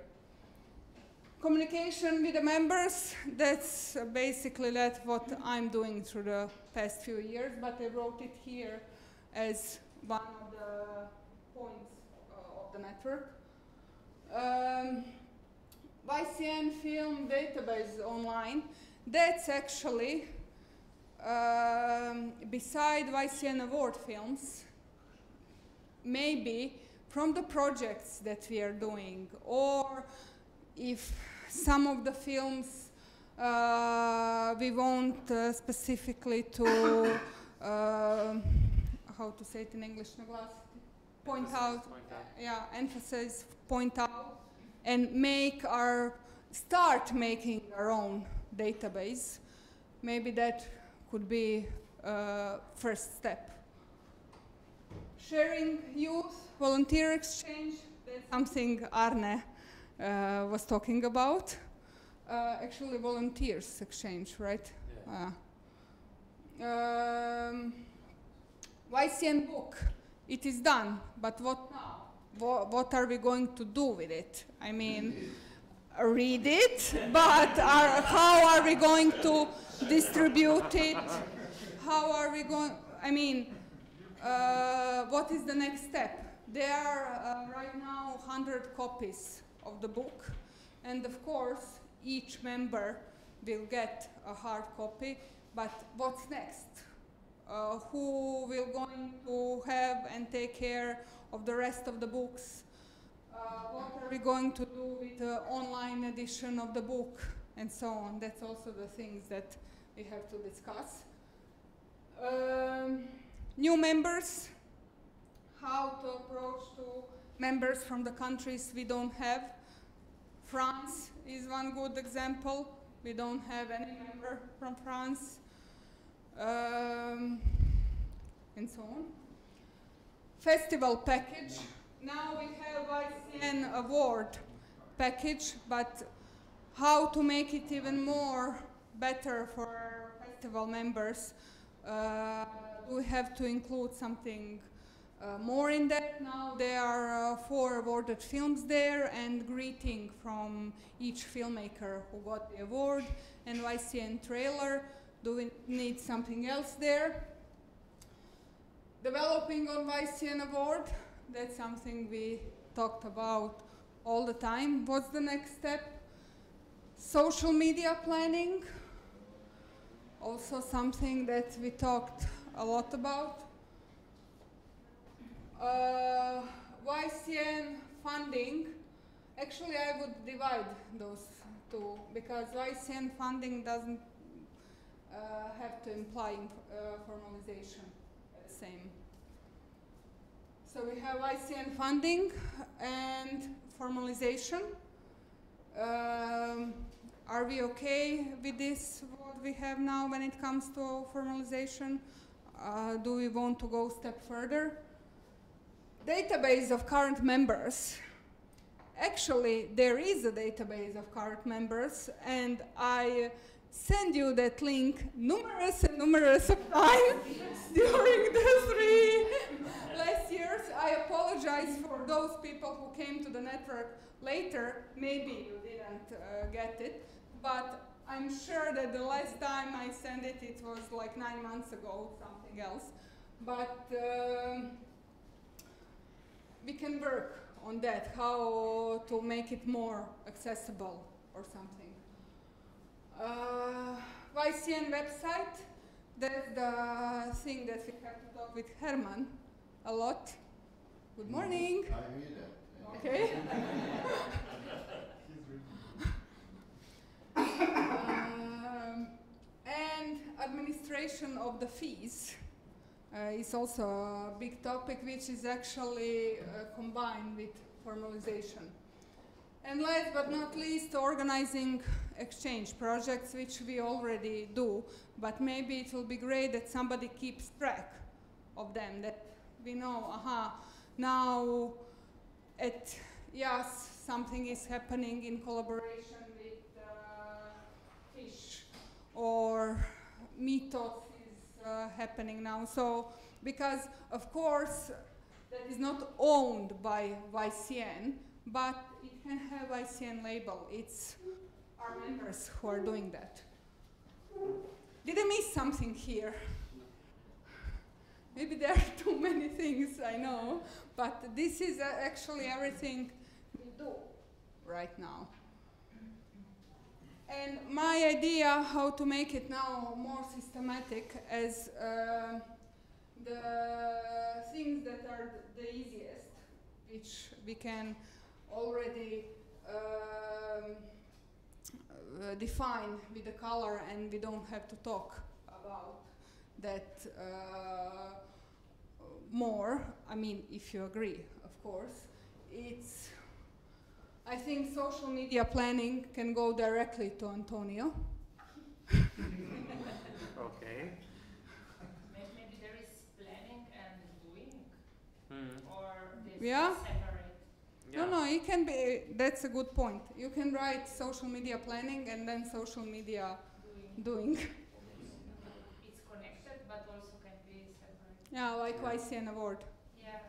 Communication with the members, that's basically what I'm doing through the past few years, but I wrote it here as one of the points of the network. YCN film database online, that's actually beside YCN award films, maybe from the projects that we are doing, or if some of the films we want specifically to how to say it in English, point out, yeah, emphasize, point out, and start making our own database. Maybe that could be first step. Sharing youth, volunteer exchange, that's something Arne was talking about. Actually, volunteers exchange, right? Yeah. YCN book, it is done, but what now? What are we going to do with it? I mean, read it, but how are we going to distribute it? How are we going, I mean, what is the next step? There are right now 100 copies of the book, and of course, each member will get a hard copy, but what's next? Who will going to have and take care of the rest of the books? What are we going to do with the online edition of the book, and so on? That's also the things that we have to discuss. New members, how to approach to members from the countries we don't have. France is one good example. We don't have any member from France. And so on. Festival package. Now we have YCN award package, but how to make it even more better for our festival members? We have to include something more in that. Now there are 4 awarded films there, and greeting from each filmmaker who got the award, and YCN trailer. Do we need something else there? Developing on YCN award, that's something we talked about all the time. What's the next step? Social media planning, also something that we talked a lot about. YCN funding, actually I would divide those two, because YCN funding doesn't have to imply formalization, same. So we have YCN funding and formalization. Are we okay with this, what we have now when it comes to formalization? Do we want to go a step further? Database of current members. Actually, there is a database of current members, and I send you that link numerous and numerous of times during the 3 last years. I apologize for those people who came to the network later. Maybe you didn't get it, but I'm sure that the last time I sent it, it was like 9 months ago, something else. But we can work on that, how to make it more accessible or something. YCN website, that's the thing that we have to talk with Herman a lot. Good morning. I read it. Okay. And administration of the fees is also a big topic, which is actually combined with formalization. And last but not least, organizing exchange projects, which we already do, but maybe it will be great that somebody keeps track of them, that we know, aha, now at YAS something is happening in collaboration with Fish, or Mythos is happening now. So, because of course, that is not owned by YCN, but it can have YCN label. It's our members who are doing that. Did I miss something here? Maybe there are too many things, I know, but this is actually everything we do right now. And my idea how to make it now more systematic as the things that are the easiest, which we can already define with the color, and we don't have to talk about that more. I mean, if you agree, of course. It's, I think social media planning can go directly to Antonio. Okay. Maybe there is planning and doing, or this Yeah? is separate. No, no, it can be, that's a good point. You can write social media planning and then social media doing. It's connected, but also can be separate. Yeah, like YCN award. Yeah.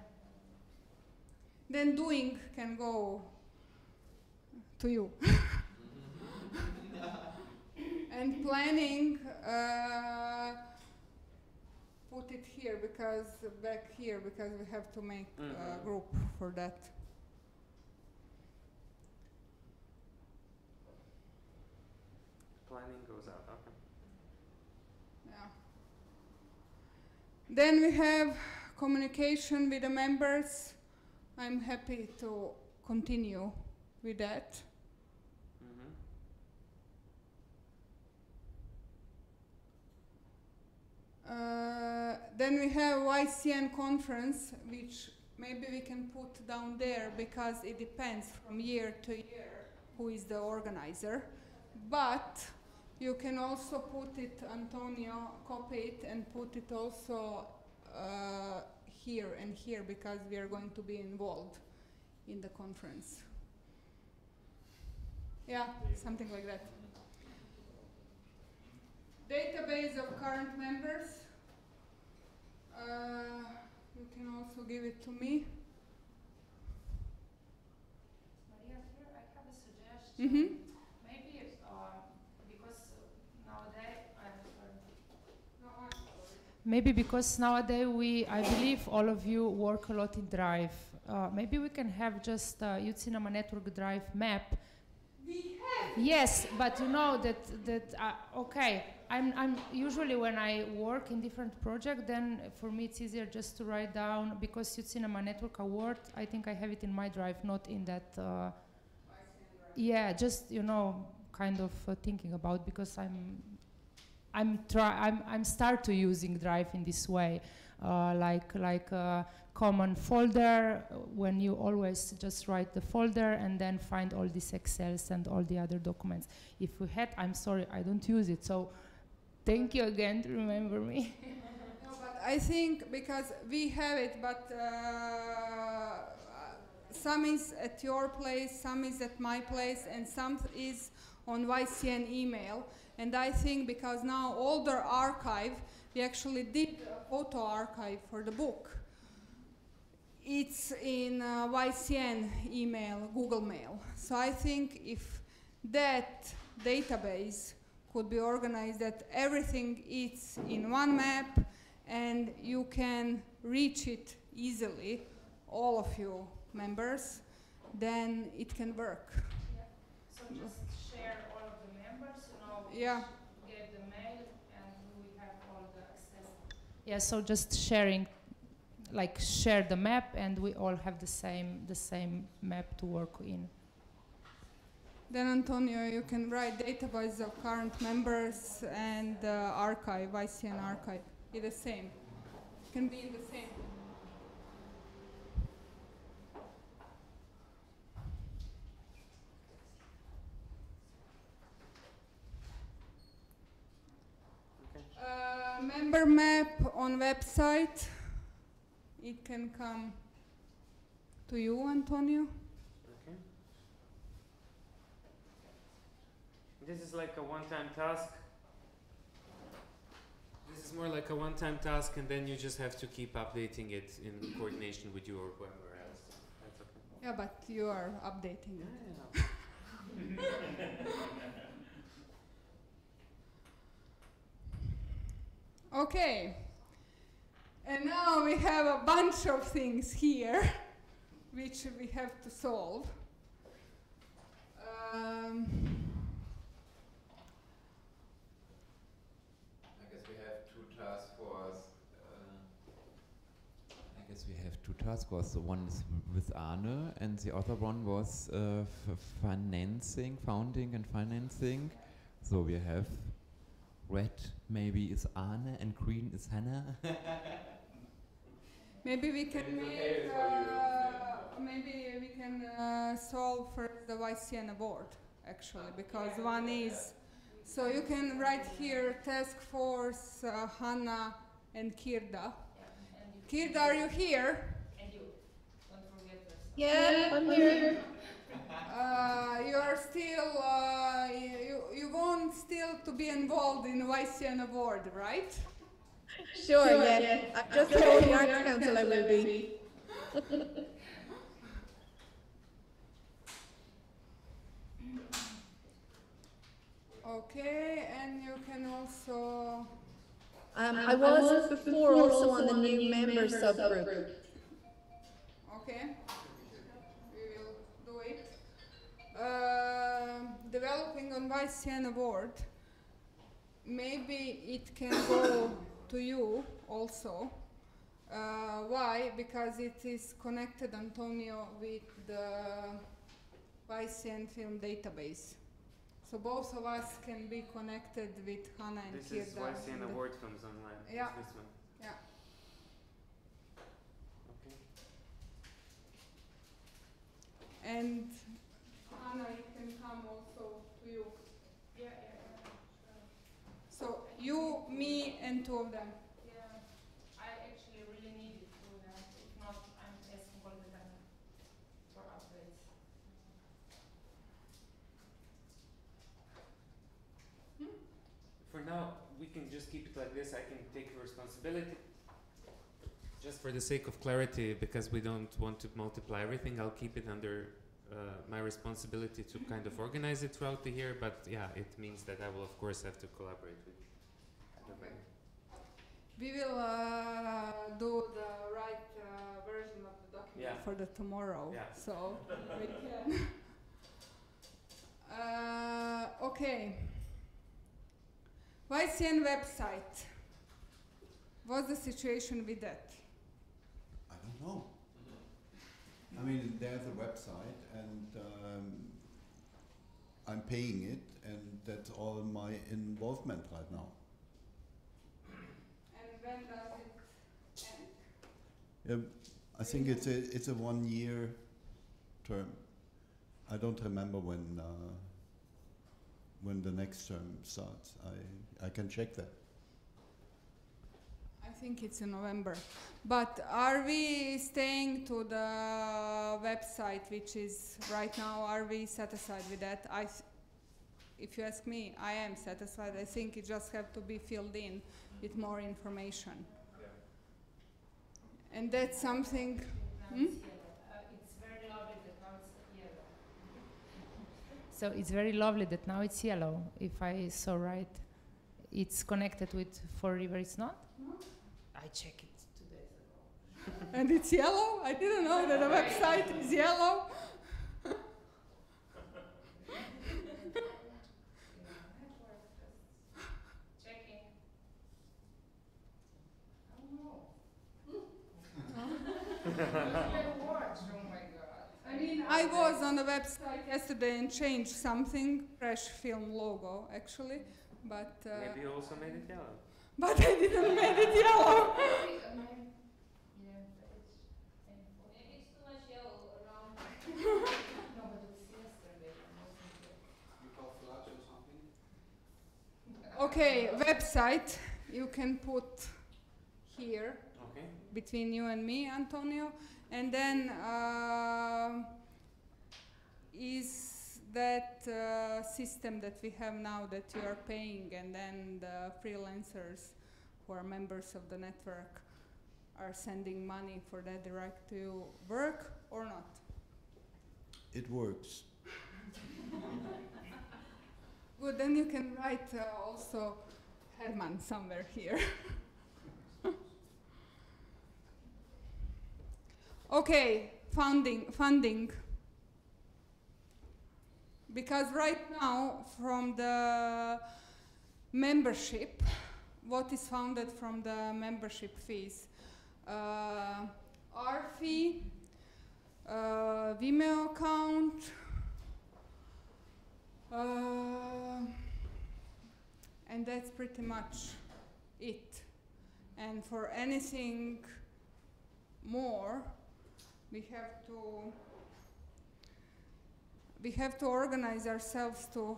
Then doing can go to you. And planning, put it here, because back here, because we have to make a group for that. Planning goes out, okay. Yeah. Then we have communication with the members. I'm happy to continue with that. Then we have YCN conference, which maybe we can put down there, because it depends from year to year who is the organizer. But you can also put it, Antonio, copy it and put it also here and here, because we are going to be involved in the conference. Yeah, something like that. Database of current members. You can also give it to me. Maria, here I have a suggestion. Maybe because nowadays maybe because nowadays I believe all of you work a lot in Drive. Maybe we can have just Youth Cinema Network Drive map. We have. Yes, but you know that okay. I'm usually, when I work in different projects, then for me it's easier just to write down, because Youth Cinema Network Award, I think I have it in my Drive, not in that. Yeah, just, you know, kind of thinking about, because I'm start to using Drive in this way. like a common folder when you always just write the folder and then find all these Excels and all the other documents. If we had, I'm sorry, I don't use it. So thank you again to remember me. No, but I think because we have it, but some is at your place, some is at my place, and some is on YCN email. And I think because now older archive, we actually did a photo archive for the book. It's in YCN email, Google Mail. So I think if that database could be organized, that everything is in one map and you can reach it easily, all of you members, then it can work. Yeah. So just share all of the members, yeah. Get the mail and we have all the access. Yeah, so just sharing, like share the map and we all have the same map to work in. Then Antonio, you can write database of current members and archive, YCN archive, be the same. It can be in the same. Member map on website. It can come to you, Antonio. Okay. This is like a one-time task. This is more like a one-time task, and then you just have to keep updating it in coordination with you or whoever else. That's okay. Yeah, but you are updating it. Yeah. Okay. And now we have a bunch of things here which we have to solve. I guess we have two task forces. Task force. The one is with Arne, and the other one was founding and financing. So we have red maybe is Arne and green is Hannah. Maybe we can make, maybe we can solve for the YCN award, actually, because one is, so you can write here task force, Hannah and Kirda. Kirda, are you here? And you, don't forget this. Yeah, I'm here. You are still, you want still to be involved in YCN award, right? Sure, yeah. I just told the Arts Council I will be. Okay, and you can also... I was before also on the new member subgroup. Okay, we will do it. Developing on YCN award, maybe it can go to you also. Why? Because it is connected, Antonio, with the YCN film database. So both of us can be connected with Hannah and Kirda. This is YCN award films online. Yeah. It's this one. Yeah. Okay. And Hannah, it can come also to you. Yeah. So you, me, and two of them. Yeah, I actually really need it to that. If not, I'm asking all the time for updates. For now, we can just keep it like this. I can take responsibility. Just for the sake of clarity, because we don't want to multiply everything, I'll keep it under my responsibility to kind of organize it throughout the year. But yeah, it means that I will, of course, have to collaborate with everybody. We will do the right version of the document for the tomorrow. Yeah. So we can. Okay. YCN website. What's the situation with that? I don't know. I mean, there's a website, and I'm paying it, and that's all my involvement right now. And when does it I think it's a 1 year term. I don't remember when the next term starts. I can check that. I think it's in November. But are we staying to the website, which is right now, are we satisfied with that? If you ask me, I am satisfied. I think it just have to be filled in with more information. Yeah. And that's something... It's very lovely that now it's yellow. So it's very lovely that now it's yellow, if I saw right. It's connected with Four River, it's not? No. I checked it 2 days ago. And it's yellow? I didn't know that the website is yellow. I mean, I was on the website yesterday and changed something, Fresh Film logo actually, but... Maybe you also made it yellow. But I didn't make it yellow. Maybe it's too much yellow around. No, but it's yesterday. You call flash or something? Okay, website you can put here. Okay. Between you and me, Antonio, and then is that system that we have now that you are paying, and then the freelancers who are members of the network are sending money for that direct to work or not? It works. Good, then you can write also Herman somewhere here. Okay, funding. Because right now, from the membership, what is funded from the membership fees? Our fee, Vimeo account, and that's pretty much it. And for anything more, we have to organize ourselves to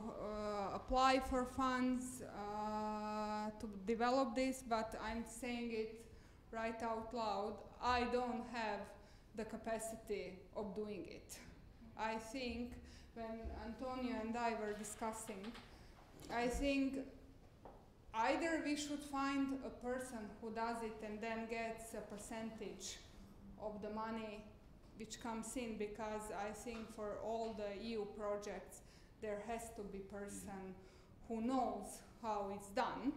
apply for funds to develop this, but I'm saying it right out loud. I don't have the capacity of doing it. I think when Antonio and I were discussing, I think either we should find a person who does it and then gets a percentage of the money which comes in, because I think for all the EU projects there has to be a person who knows how it's done,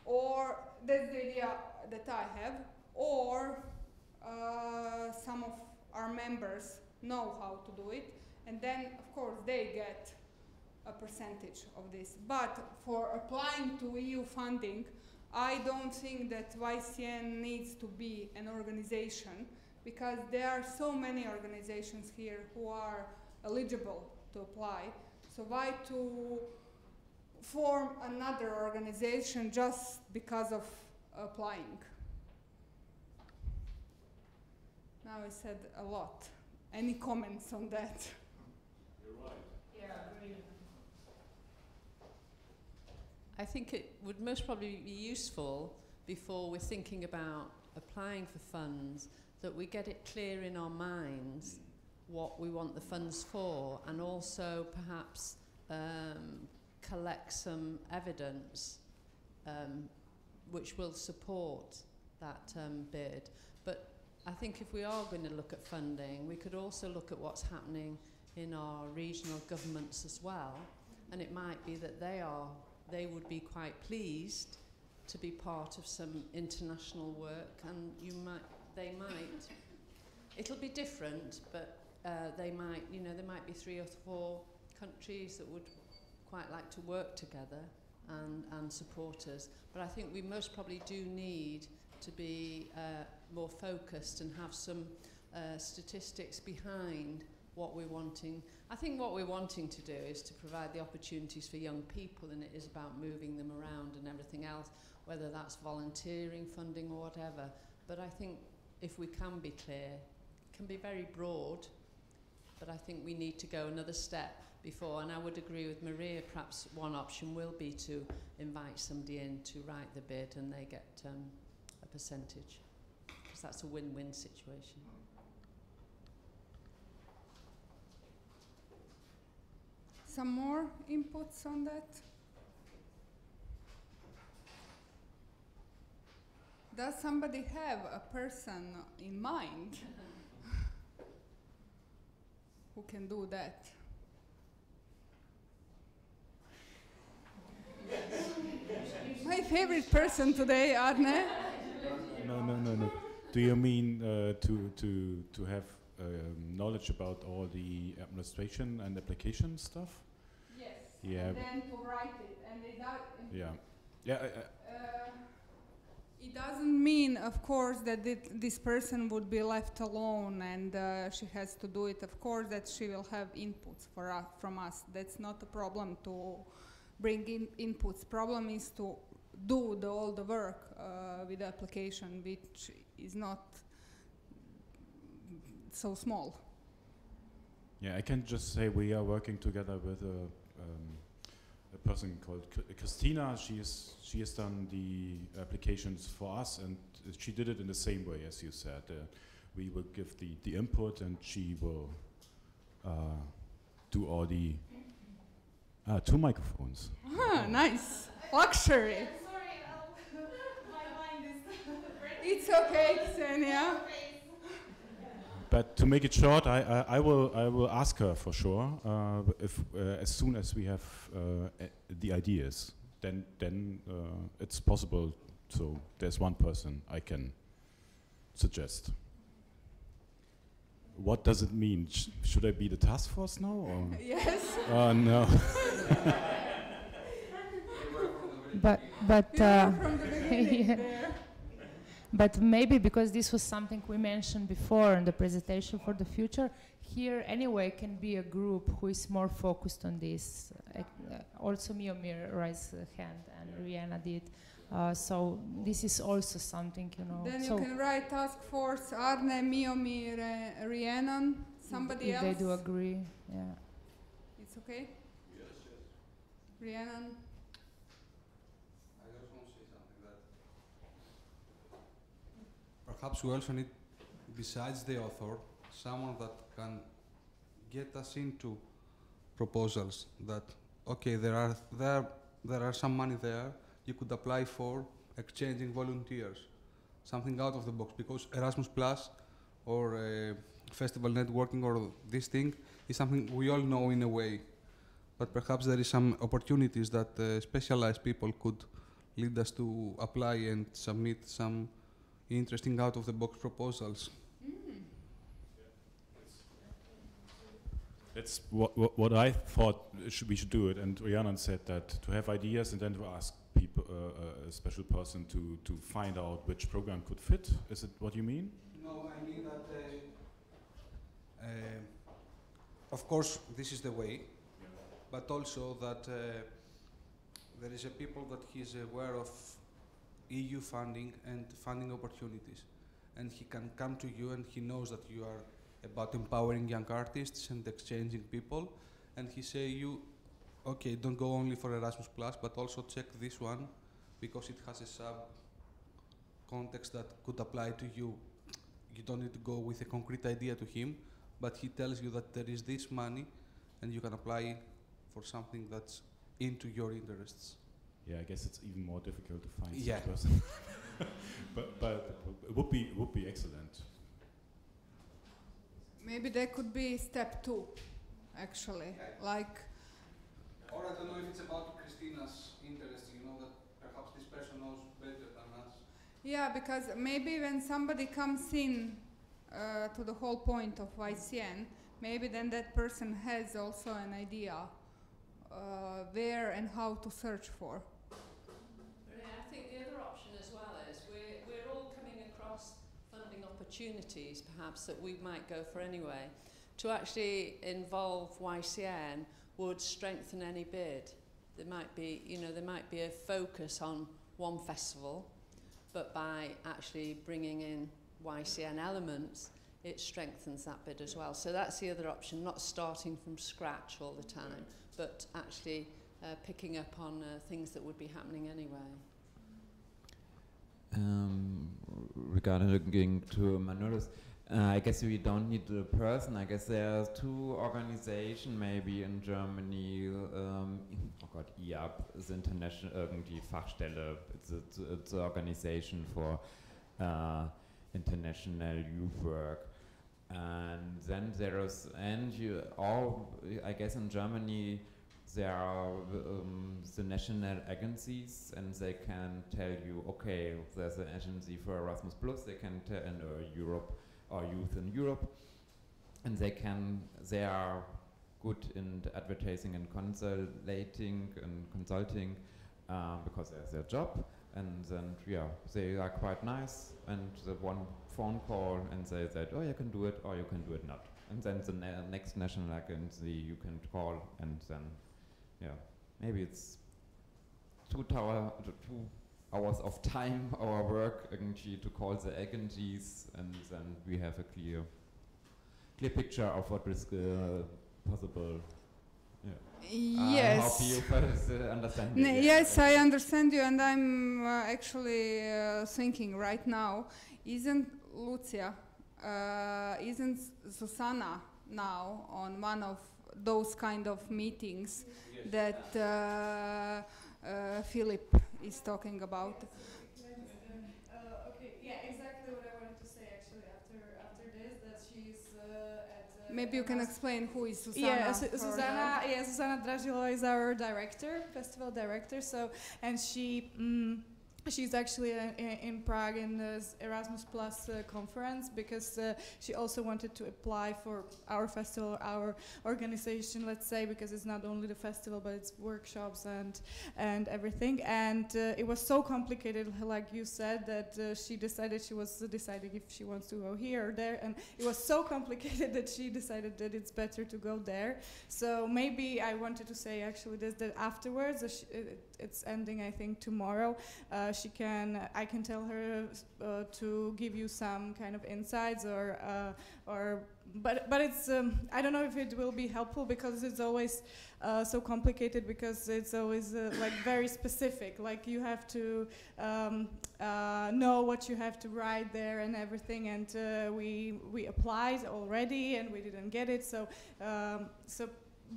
or that's the idea that I have, or some of our members know how to do it, and then of course they get a percentage of this. But for applying to EU funding, I don't think that YCN needs to be an organization, because there are so many organizations here who are eligible to apply. So why to form another organization just because of applying? Now I said a lot. Any comments on that? You're right. Yeah, really. I think it would most probably be useful, before we're thinking about applying for funds, that we get it clear in our minds what we want the funds for, and also perhaps collect some evidence which will support that bid. But I think if we are going to look at funding, we could also look at what's happening in our regional governments as well, and it might be that they would be quite pleased to be part of some international work, and they might, it'll be different, but they might, there might be 3 or 4 countries that would quite like to work together and support us. But I think we most probably do need to be more focused and have some statistics behind what we're wanting. I think what we're wanting to do is to provide the opportunities for young people, and it is about moving them around and everything else, whether that's volunteering, funding or whatever. but I think if we can be clear, it can be very broad, but I think we need to go another step before, and I would agree with Maria, perhaps one option will be to invite somebody in to write the bid and they get a percentage, because that's a win-win situation. Some more inputs on that? Does somebody have a person in mind who can do that? My favorite person today, Arne. No. Do you mean to have knowledge about all the administration and application stuff? Yes. Yeah. And then to write it, and they yeah. Yeah. It doesn't mean, of course, that this person would be left alone and she has to do it. Of course, that she will have inputs from us. That's not a problem to bring in inputs. Problem is to do all the work with the application, which is not so small. Yeah, I can just say we are working together with a person called Christina. She has done the applications for us, and she did it in the same way as you said. We will give the input, and she will do all the 2 microphones. Ah, nice. Luxury. I'm sorry, my mind is It's okay, Ksenia. But to make it short, I will ask her for sure if as soon as we have the ideas, then it's possible. So there's one person I can suggest. What does it mean? Should I be the task force now? Or? Yes. Oh no. But yeah. But maybe because this was something we mentioned before in the presentation for the future, here anyway can be a group who is more focused on this. Also Miomir raised a hand and Rihanna did. So this is also something, you know. Then so you can write task force, Arne, Miomir, Rhiannon, somebody else. If they do agree, yeah. It's okay? Yes. Rhiannon? Perhaps we also need, besides the author, someone that can get us into proposals that, okay, there are some money there you could apply for exchanging volunteers, something out of the box, because Erasmus Plus or festival networking or this thing is something we all know in a way, but perhaps there is some opportunities that specialized people could lead us to apply and submit some interesting out-of-the-box proposals. That's what I thought we should do it, and Rhiannon said that to have ideas and then to ask people, a special person to find out which program could fit. Is it what you mean? No, I mean that, of course, this is the way, but also that there is a people that he's aware of EU funding and funding opportunities, and he can come to you and he knows that you are about empowering young artists and exchanging people, and he say you, okay, don't go only for Erasmus Plus, but also check this one because it has a sub context that could apply to you. You don't need to go with a concrete idea to him, but he tells you that there is this money and you can apply for something that's into your interests. Yeah, I guess it's even more difficult to find yeah. such person. but it would be excellent. Maybe that could be step 2, actually, like. Or I don't know if it's about Christina's interest, you know, that perhaps this person knows better than us. Yeah, because maybe when somebody comes in to the whole point of YCN, maybe then that person has also an idea where and how to search for. I think the other option as well is we're all coming across funding opportunities perhaps that we might go for anyway. To actually involve YCN would strengthen any bid. There might be, you know, there might be a focus on one festival, but by actually bringing in YCN elements, it strengthens that bit as well. So that's the other option, not starting from scratch all the time, but actually picking up on things that would be happening anyway. Regarding to Manolis, I guess we don't need a person. I guess there are two organizations maybe in Germany. Oh God, IAB is international irgendwie Fachstelle. It's an organization for international youth work. And then there is, and you all, I guess in Germany there are the national agencies, and they can tell you, okay, there's an agency for Erasmus Plus, they can tell in Europe or youth in Europe, and they are good in advertising and consulting because that's their job, and then yeah, they are quite nice, and the one phone call and they said, oh, you can do it or you can do it not, and then the next national agency you can call, and then yeah, maybe it's 2 hours of time, our work actually to call the agencies, and then we have a clear picture of what is possible. Yeah. Yes. I hope you first understand me. Yes, I understand you, and I'm actually thinking right now, isn't Lucia, isn't Susanna now on one of those kind of meetings that Philip is talking about? Okay, yeah, exactly what I wanted to say actually after this, that she's at... Maybe you can explain who is Susanna. Yeah, Susanna Dragilo is our director, festival director, so, and she's actually in Prague in the Erasmus Plus conference, because she also wanted to apply for our festival, our organization, let's say, because it's not only the festival but it's workshops and everything. And it was so complicated, like you said, that she was deciding if she wants to go here or there, and it was so complicated that she decided that it's better to go there. So maybe I wanted to say actually this, that afterwards, it's ending I think tomorrow, I can tell her to give you some kind of insights but it's I don't know if it will be helpful, because it's always so complicated, because it's always like very specific, like you have to know what you have to write there and everything, and we applied already and we didn't get it,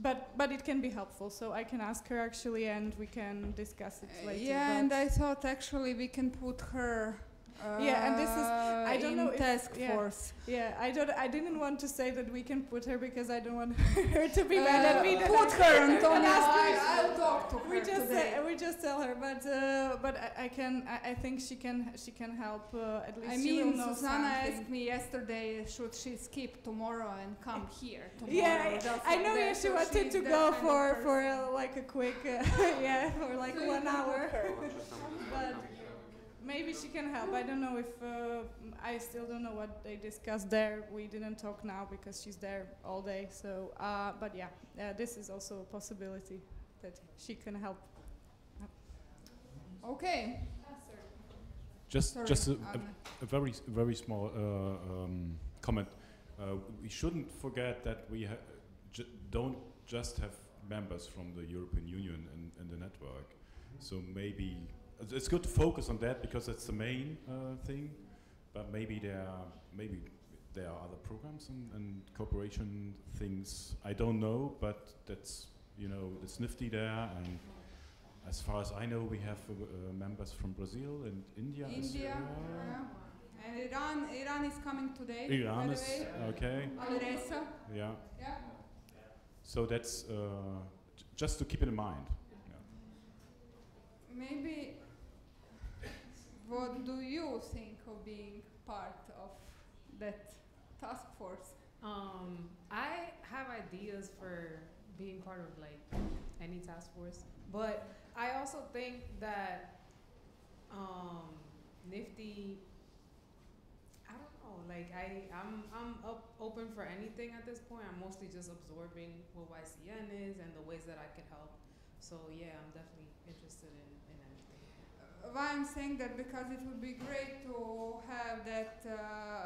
but it can be helpful, so I can ask her actually, and we can discuss it later. Yeah, and I thought actually we can put her yeah, and this is, I don't know, task force. Yeah, I didn't want to say that we can put her, because I don't want her to be mad at me. Put her, Antonia. I'll talk to her today. We just tell her, but I think she can help at least. I mean, Susanna asked me yesterday, should she skip tomorrow and come here tomorrow? Yeah, I know. Yeah, she wanted to go for like a quick yeah, for like 1 hour. But maybe she can help. I don't know if I still don't know what they discussed there. We didn't talk now because she's there all day. So, but yeah, this is also a possibility that she can help. Okay. Just a very small comment. We shouldn't forget that we don't just have members from the European Union and the network. So maybe it's good to focus on that, because that's the main thing. But maybe there are other programs and cooperation things. I don't know, but that's it's nifty there. And as far as I know, we have members from Brazil and India. Yeah. And Iran is coming today. Iran by is the way. okay. Alireza. Yeah. Yeah. So that's just to keep it in mind. Maybe, what do you think of being part of that task force? I have ideas for being part of like any task force, but I also think that nifty. I don't know. Like I'm open for anything at this point. I'm mostly just absorbing what YCN is and the ways that I can help. So yeah, I'm definitely interested in anything. why I'm saying that, because it would be great to have that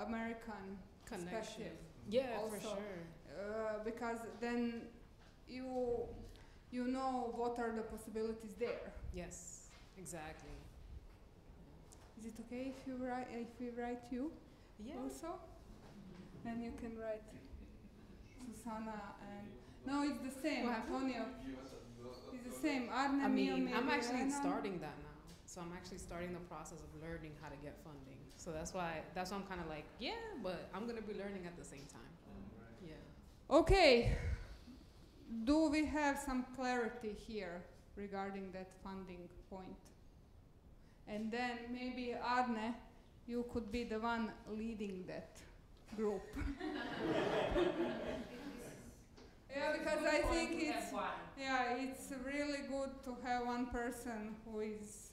American Connection. perspective. Yeah, also, for sure. Because then you know what are the possibilities there. Yes, exactly. Is it okay if we write you? Yeah. Also? Then you can write Susanna and no, it's the same. What happened? Antonio. It's the same. Arne, I Mio, mean, maybe, I'm actually Elena. starting that now. So I'm actually starting the process of learning how to get funding. So that's why I'm kind of like, yeah, but I'm going to be learning at the same time. Yeah. Okay. Do we have some clarity here regarding that funding point? And then maybe Arne, you could be the one leading that group. Yeah, because I think it's really good to have one person who is.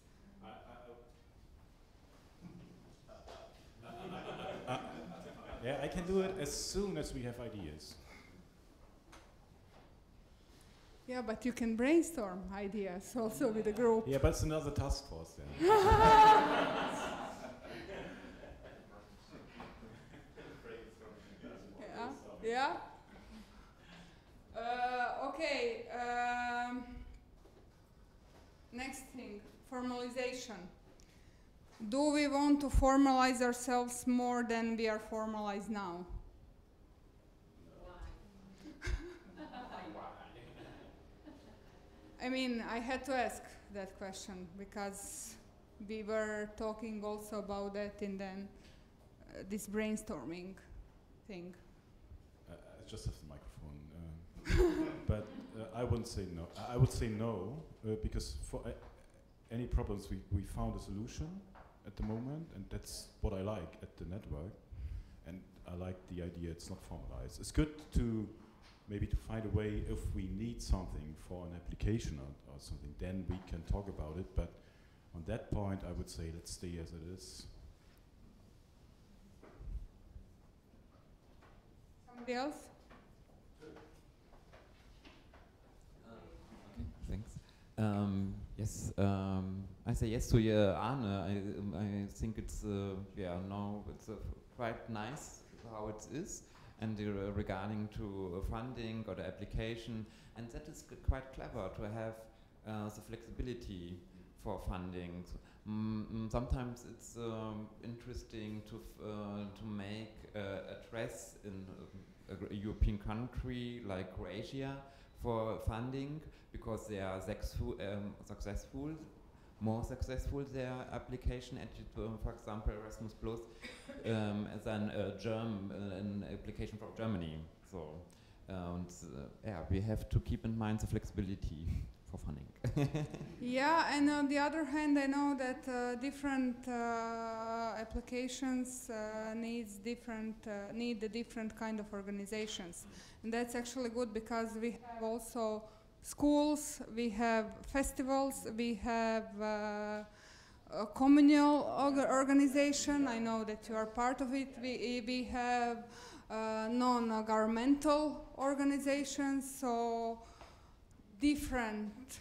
Yeah, I can do it as soon as we have ideas. Yeah, but you can brainstorm ideas also with the group. Yeah, but it's another task force then. Yeah. Okay. Next thing, formalization. Do we want to formalize ourselves more than we are formalized now? I mean, I had to ask that question because we were talking also about that in then this brainstorming thing. I just have the microphone, but I wouldn't say no. I would say no because for any problems we found a solution at the moment, and that's what I like at the network. And I like the idea it's not formalized. It's good to maybe to find a way if we need something for an application or something, then we can talk about it. But on that point, I would say let's stay as it is. Somebody else? Thanks. Yes, I say yes to Arne. I think it's now it's quite nice how it is, and regarding to funding or the application, and that is quite clever to have the flexibility for funding. Sometimes it's interesting to make a address in a European country like Croatia for funding, because they are more successful their application at, for example, Erasmus Plus, than an application for Germany. So, we have to keep in mind the flexibility for funding. Yeah, and on the other hand, I know that different applications need the different kind of organizations, and that's actually good because we have also schools, we have festivals, we have a communal organization. I know that you are part of it. We have non-governmental organizations, so different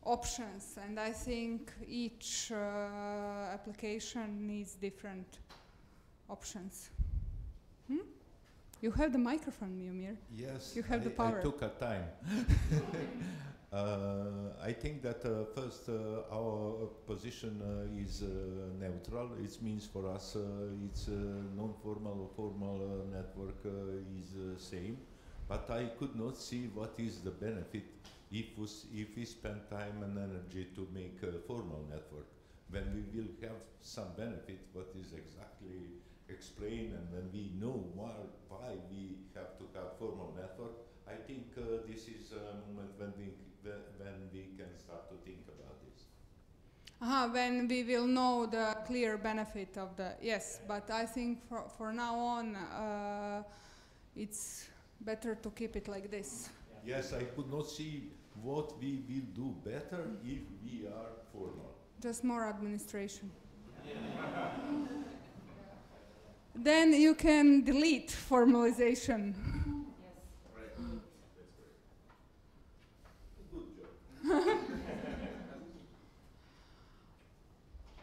options, and I think each application needs different options. You have the microphone, Miomir. Yes, you have the power. I took a time. I think that first our position is neutral. It means for us it's non-formal or formal network is same. But I could not see what is the benefit if we spend time and energy to make a formal network. When we will have some benefit, what is exactly explained, and when we know why we have to have formal network, I think this is a moment when we can start to think about this. When we will know the clear benefit of the, yes, but I think for now on it's better to keep it like this. Yes, I could not see what we will do better if we are formal. Just more administration. Then you can delete formalization. Good job.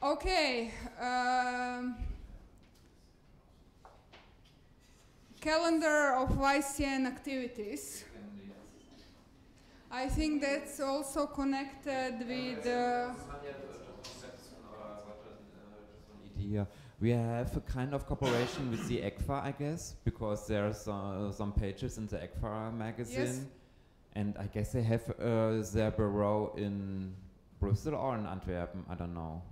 Okay. Calendar of YCN activities. I think that's also connected with idea. We have a kind of cooperation with the ECFA, I guess, because there's some pages in the ECFA magazine. Yes. And I guess they have their bureau in Brussels or in Antwerpen, I don't know.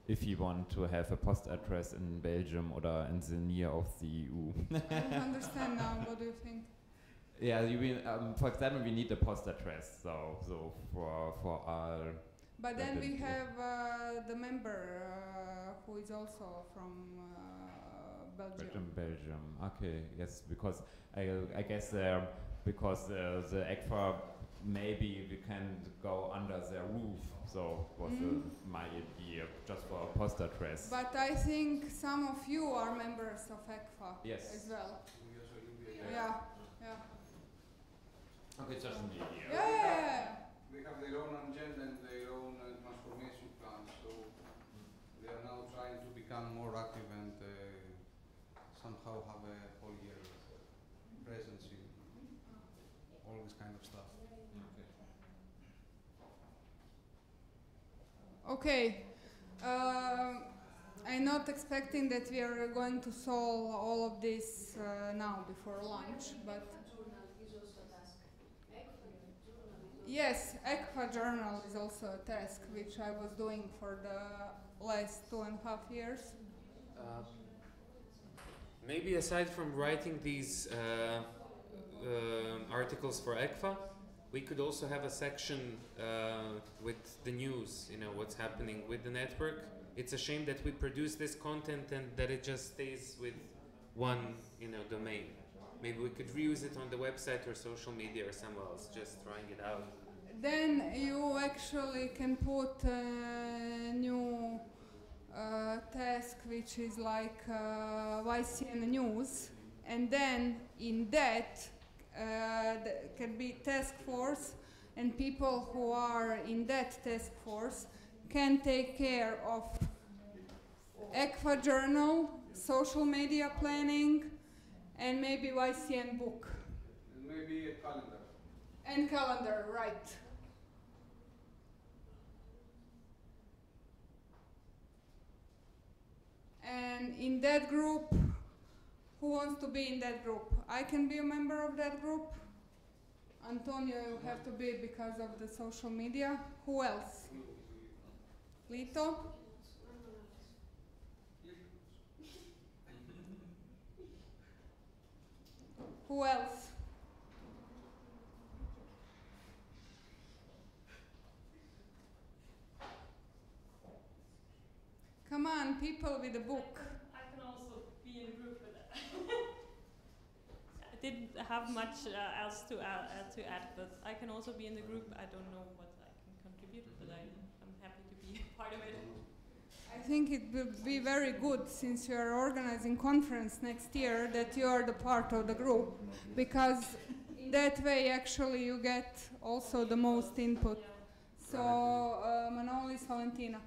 If you want to have a post address in Belgium or in the near of the EU. I don't understand now. What do you think? Yeah, for example, we need a post address, so for our. But then we have the member who is also from Belgium. Belgium. Okay, yes, because I guess because the ECFA maybe we can go under their roof. So was my idea just for a post address. But I think some of you are members of ECFA as well. Yeah, yeah. Okay, just an idea. Yeah. They have their own agenda and their own transformation plan, so they are now trying to become more active and somehow have a whole year presence in all this kind of stuff. Okay. I'm not expecting that we are going to solve all of this now before lunch, but yes, ECFA journal is also a task which I was doing for the last 2.5 years. Maybe aside from writing these articles for ECFA, we could also have a section with the news, you know, what's happening with the network. It's a shame that we produce this content and that it just stays with one, you know, domain. Maybe we could reuse it on the website or social media or somewhere else, just trying it out. Then you actually can put a new task which is like YCN news, and then in that can be task force, and people who are in that task force can take care of ECFA journal, social media planning, and maybe YCN book. And maybe a calendar. And calendar, right. And in that group, who wants to be in that group? I can be a member of that group. Antonio, you have to be because of the social media. Who else? Lito? Who else? Come on, people with a book. I can also be in a group with that. I didn't have much else to add, but I can also be in the group. I don't know what I can contribute, but I'm happy to be part of it. I think it will be very good, since you are organizing conference next year, that you are the part of the group, because in that way actually you get also the most input. So Manolis, Valentina.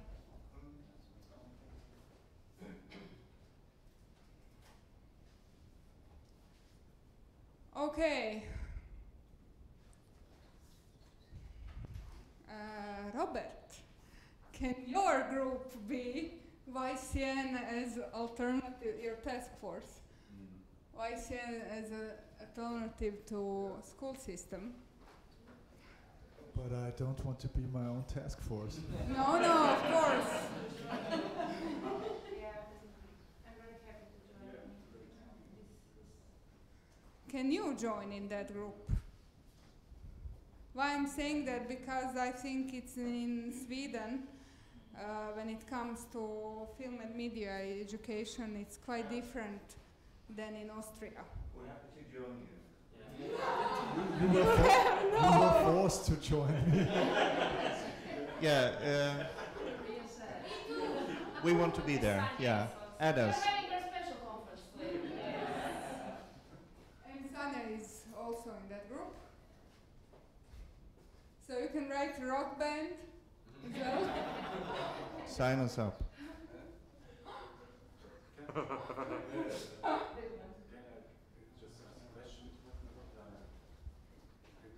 Okay. Robert, can your group be YCN as alternative, your task force? YCN as an alternative to school system? But I don't want to be my own task force. No, of course. Can you join in that group? Why I'm saying that, because I think it's in Sweden, when it comes to film and media education, it's quite different than in Austria. We're happy to join you. You were forced to join me. Yeah, we want to be there. Yeah, add us. And Sanya is also in that group. So you can write rock band as well. Sign us up.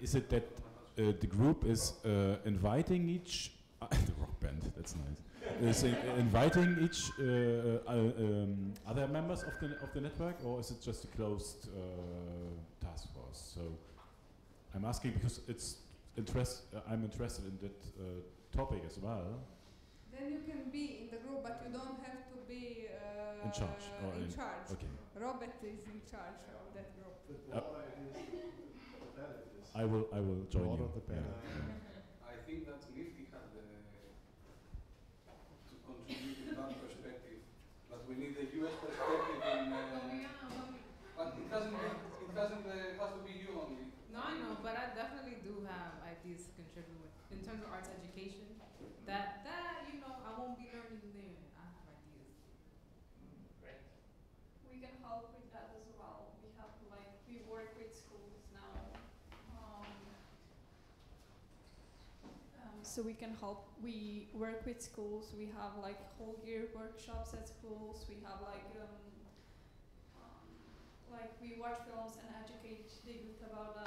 Is it that the group is inviting each the rock band? That's nice. Is inviting each other members of the network, or is it just a closed task force? So I'm asking because it's I'm interested in that topic as well. Then you can be in the group, but you don't have to be In charge. in charge. Okay. Robert is in charge of that group. I will join you. I think that MISIJA had to contribute in that perspective, but we need a US perspective in, but it has to be you only. No, I know, but I definitely do have ideas to contribute with. In terms of arts education, that you know, I won't be learning there. I have ideas. Great. We can help with that as well. We have we work with schools now. So we can help. We work with schools. We have whole year workshops at schools. We have we watch films and educate the youth about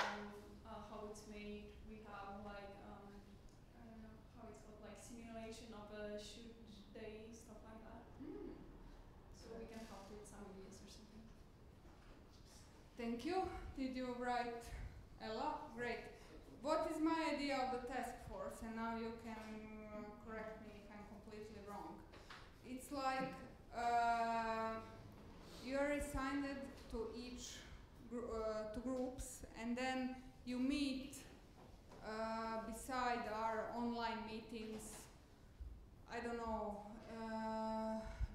how it's made. We have I don't know how it's called, simulation of a shoot day, stuff like that. So we can help with some ideas or something. Thank you. Did you write a lot? Great. What is my idea of the task force? And now you can correct me if I'm completely wrong. It's you're assigned to each to groups, and then you meet beside our online meetings, I don't know,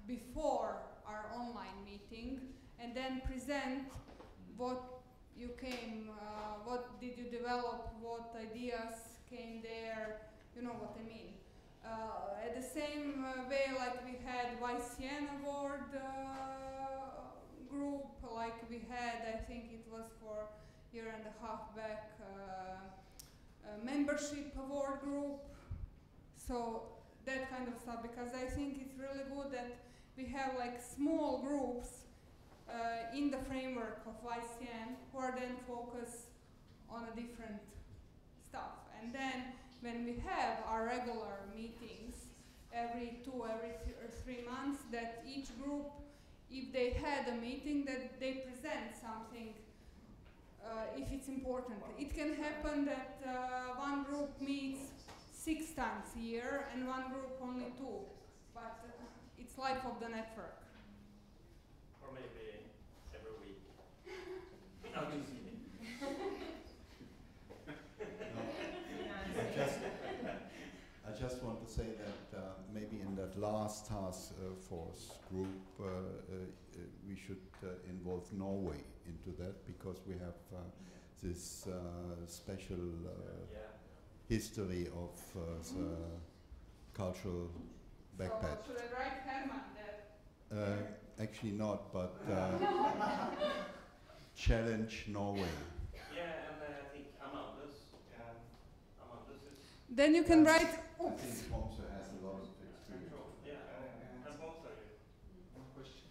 before our online meeting, and then present what you came, what did you develop, what ideas came there, you know what I mean. At the same way, we had YCN award group, we had, I think it was for a year and a half back, membership award group. So that kind of stuff, because I think it's really good that we have small groups in the framework of YCN who are then focused on a different stuff. And then when we have our regular meetings every 3 months, that each group, if they had a meeting, that they present something if it's important. It can happen that one group meets 6 times a year and one group only 2, but it's life of the network. Or maybe every week. I just want to say that maybe in that last task force group, we should involve Norway into that, because we have this special history of the cultural backpack. So should I write Herman there? Actually not, but challenge Norway. Yeah, and I think Amanda's is... Then you can write... I think Pomsa has a lot of experience. Yeah, and both are you. One question.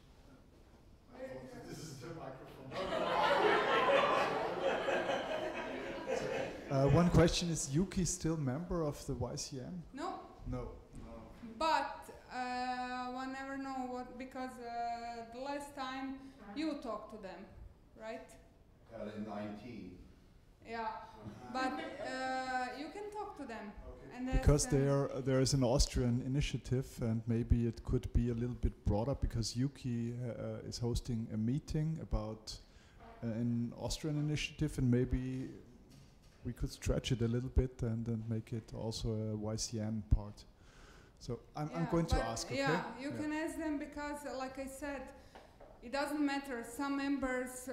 This is the microphone. One question, is Yuki still member of the YCN? No. No. But one never know what, because the last time you talked to them, right? In 19. Yeah, but you can talk to them. And Because there is an Austrian initiative, and maybe it could be a little bit broader, because Yuki is hosting a meeting about an Austrian initiative, and maybe we could stretch it a little bit and then make it also a YCN part. So I'm going to ask, okay? Yeah, you can ask them, because like I said, it doesn't matter. Some members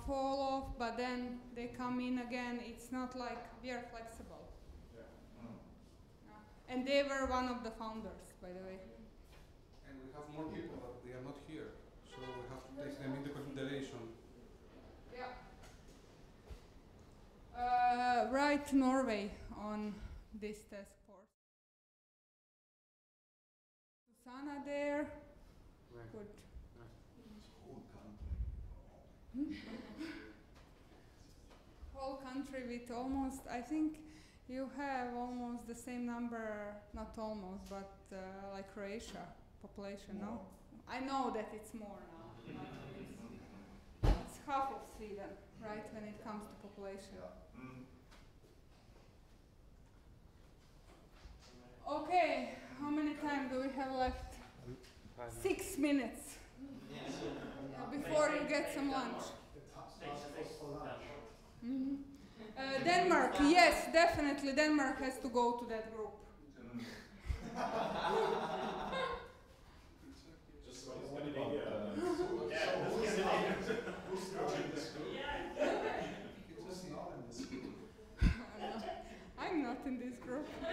fall off, but then they come in again. It's not like we are flexible. And they were one of the founders, by the way. And we have more people, but they are not here. So we have to take them into consideration. Yeah. Write Norway on this test. Hannah there. Good. Whole country with almost, I think you have almost the same number, not almost, but like Croatia population, no? I know that it's more now. It's half of Sweden, right, when it comes to population. Okay, how many time do we have left? 6 minutes. Before you get some lunch. Denmark, yes, definitely Denmark has to go to that group. I'm not in this group. I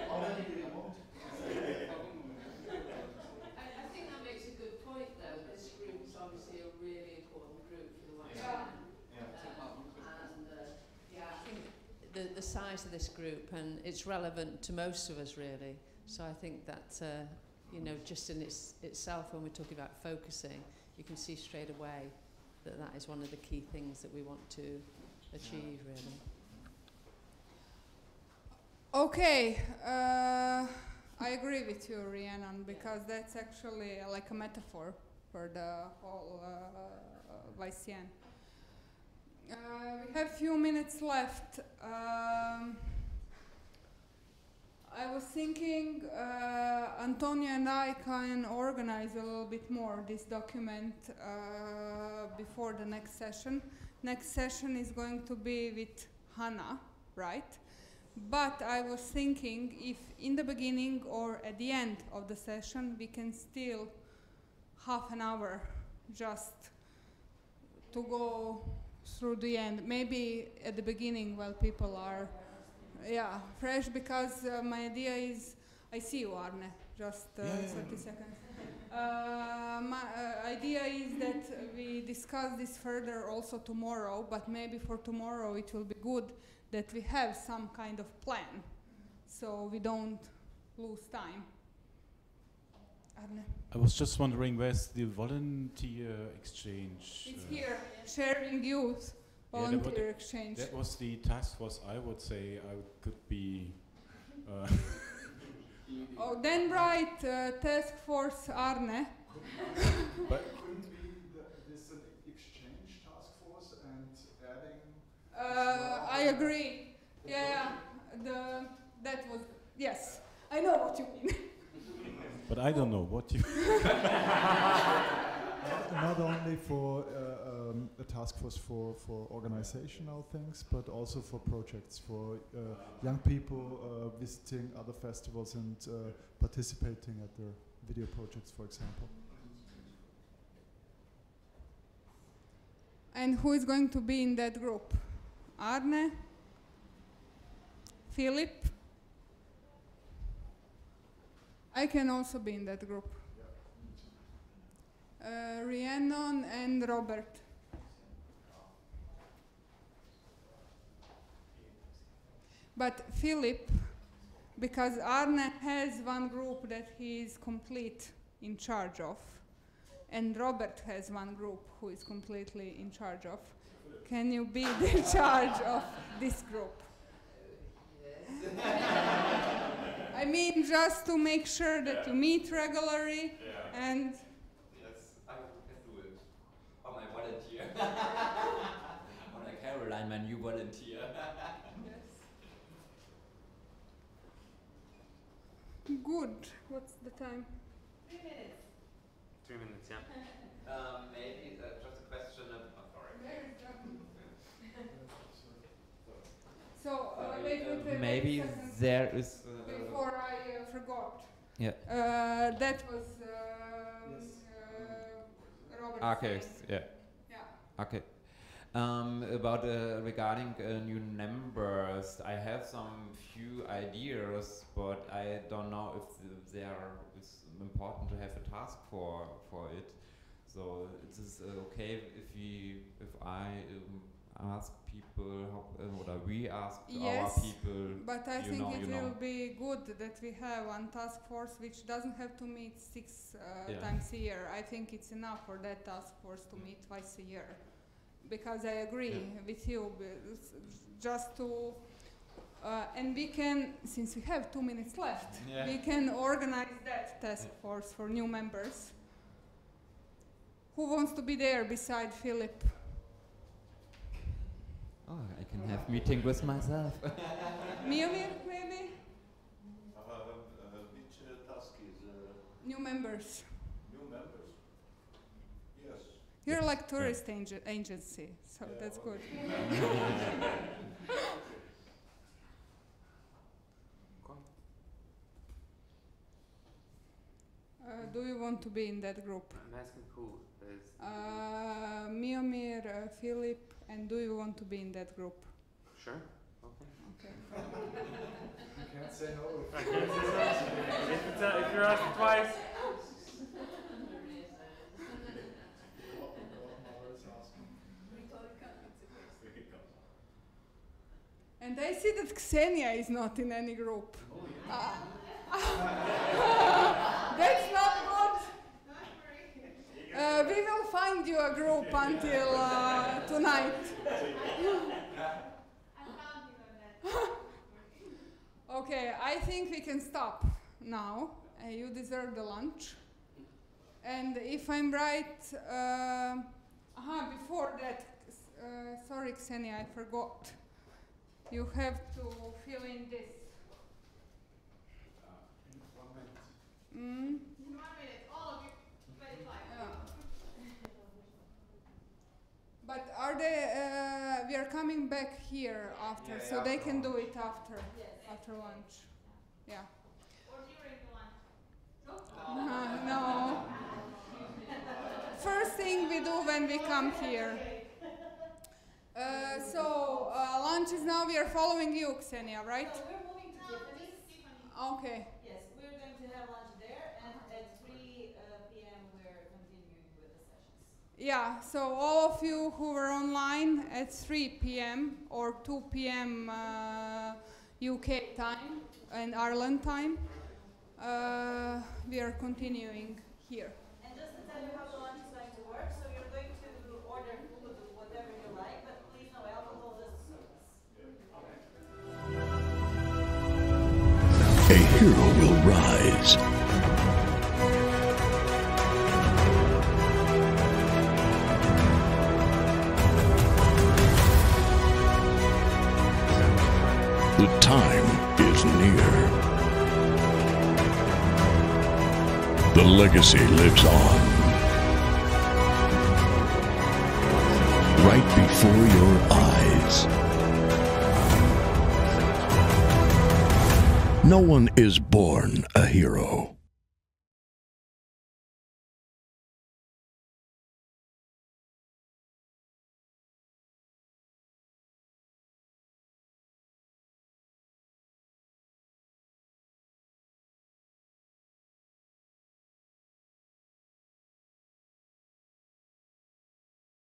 think that makes a good point, though. This group is obviously a really important group for the YCN. I think the size of this group, and it's relevant to most of us, really. So I think that, you know, just in itself, when we're talking about focusing, you can see straight away that that is one of the key things that we want to achieve, really. Okay, I agree with you, Rhiannon, because that's actually like a metaphor for the whole YCN. We have few minutes left. I was thinking Antonio and I can organize a little bit more this document before the next session. Next session is going to be with Hannah, right? But I was thinking if in the beginning or at the end of the session we can still half an hour just to go through the end. Maybe at the beginning while people are fresh, because my idea is, I see you, Arne, just 30 seconds. My idea is that we discuss this further also tomorrow, but maybe for tomorrow it will be good that we have some kind of plan, so we don't lose time. Arne? I was just wondering, where's the volunteer exchange? It's here, sharing youth, volunteer exchange. That was the task force, I would say I could be... Oh, then write task force Arne. But couldn't be this an exchange task force and adding... I agree. Yeah, that was, yes. I know what you mean. But I don't know what you... Not only for a task force for organizational things, but also for projects, for young people visiting other festivals and participating at their video projects, for example. And who is going to be in that group? Arne? Philip? I can also be in that group. Rhiannon and Robert. But Philip, because Arne has one group that he is complete in charge of, and Robert has one group who is completely in charge of, can you be in charge of this group? I mean, just to make sure that you meet regularly and... Yes, I can do it. On my volunteer. On a Caroline, my new volunteer. Good. What's the time? 3 minutes. 3 minutes, yeah. Maybe just a question of... Oh, sorry. So, wait, maybe seconds there is... before I forgot. Yeah. That was Robert. Okay, yeah. Okay. About regarding new members, I have some few ideas, but I don't know if it's important to have a task for it. So it is okay if I ask people people, or we ask yes, our people. But I think it will be good that we have one task force which doesn't have to meet 6 times a year. I think it's enough for that task force to meet twice a year. Because I agree with you, just to, and we can, since we have 2 minutes left, we can organize that task force for new members. Who wants to be there beside Philip? Oh, I can have meeting with myself. Miomir, maybe? Which task is? New members. New members? Yes. You're like tourist agency, so that's good. Do you want to be in that group? I'm asking who is. Miomir, Philip, and do you want to be in that group? Sure. Okay. Okay. You can't say no. I can't say no. If you're asked twice. And I see that Ksenia is not in any group. That's not good. We will find you a group until tonight. Okay, I think we can stop now. You deserve the lunch. And if I'm right, before that, sorry Ksenia, I forgot. You have to fill in this. 1 minute. 1 minute, all of you. 25. But are they, we are coming back here after, so they can do it after, after lunch. Yeah. Or during the lunch. No. First thing we do when we come here. So lunch is now, we are following you, Ksenia, right? No, we're moving to Tiffany. Okay. Yes, we're going to have lunch there, and at 3 p.m. we're continuing with the sessions. Yeah, so all of you who were online at 3 p.m. or 2 p.m. UK time and Ireland time, we are continuing here. And just to tell you how the lunch is going to work, so you're going to order food, whatever you like, but please no alcohol, just service. A hero will rise. The time is near. The legacy lives on. Right before your eyes. No one is born a hero.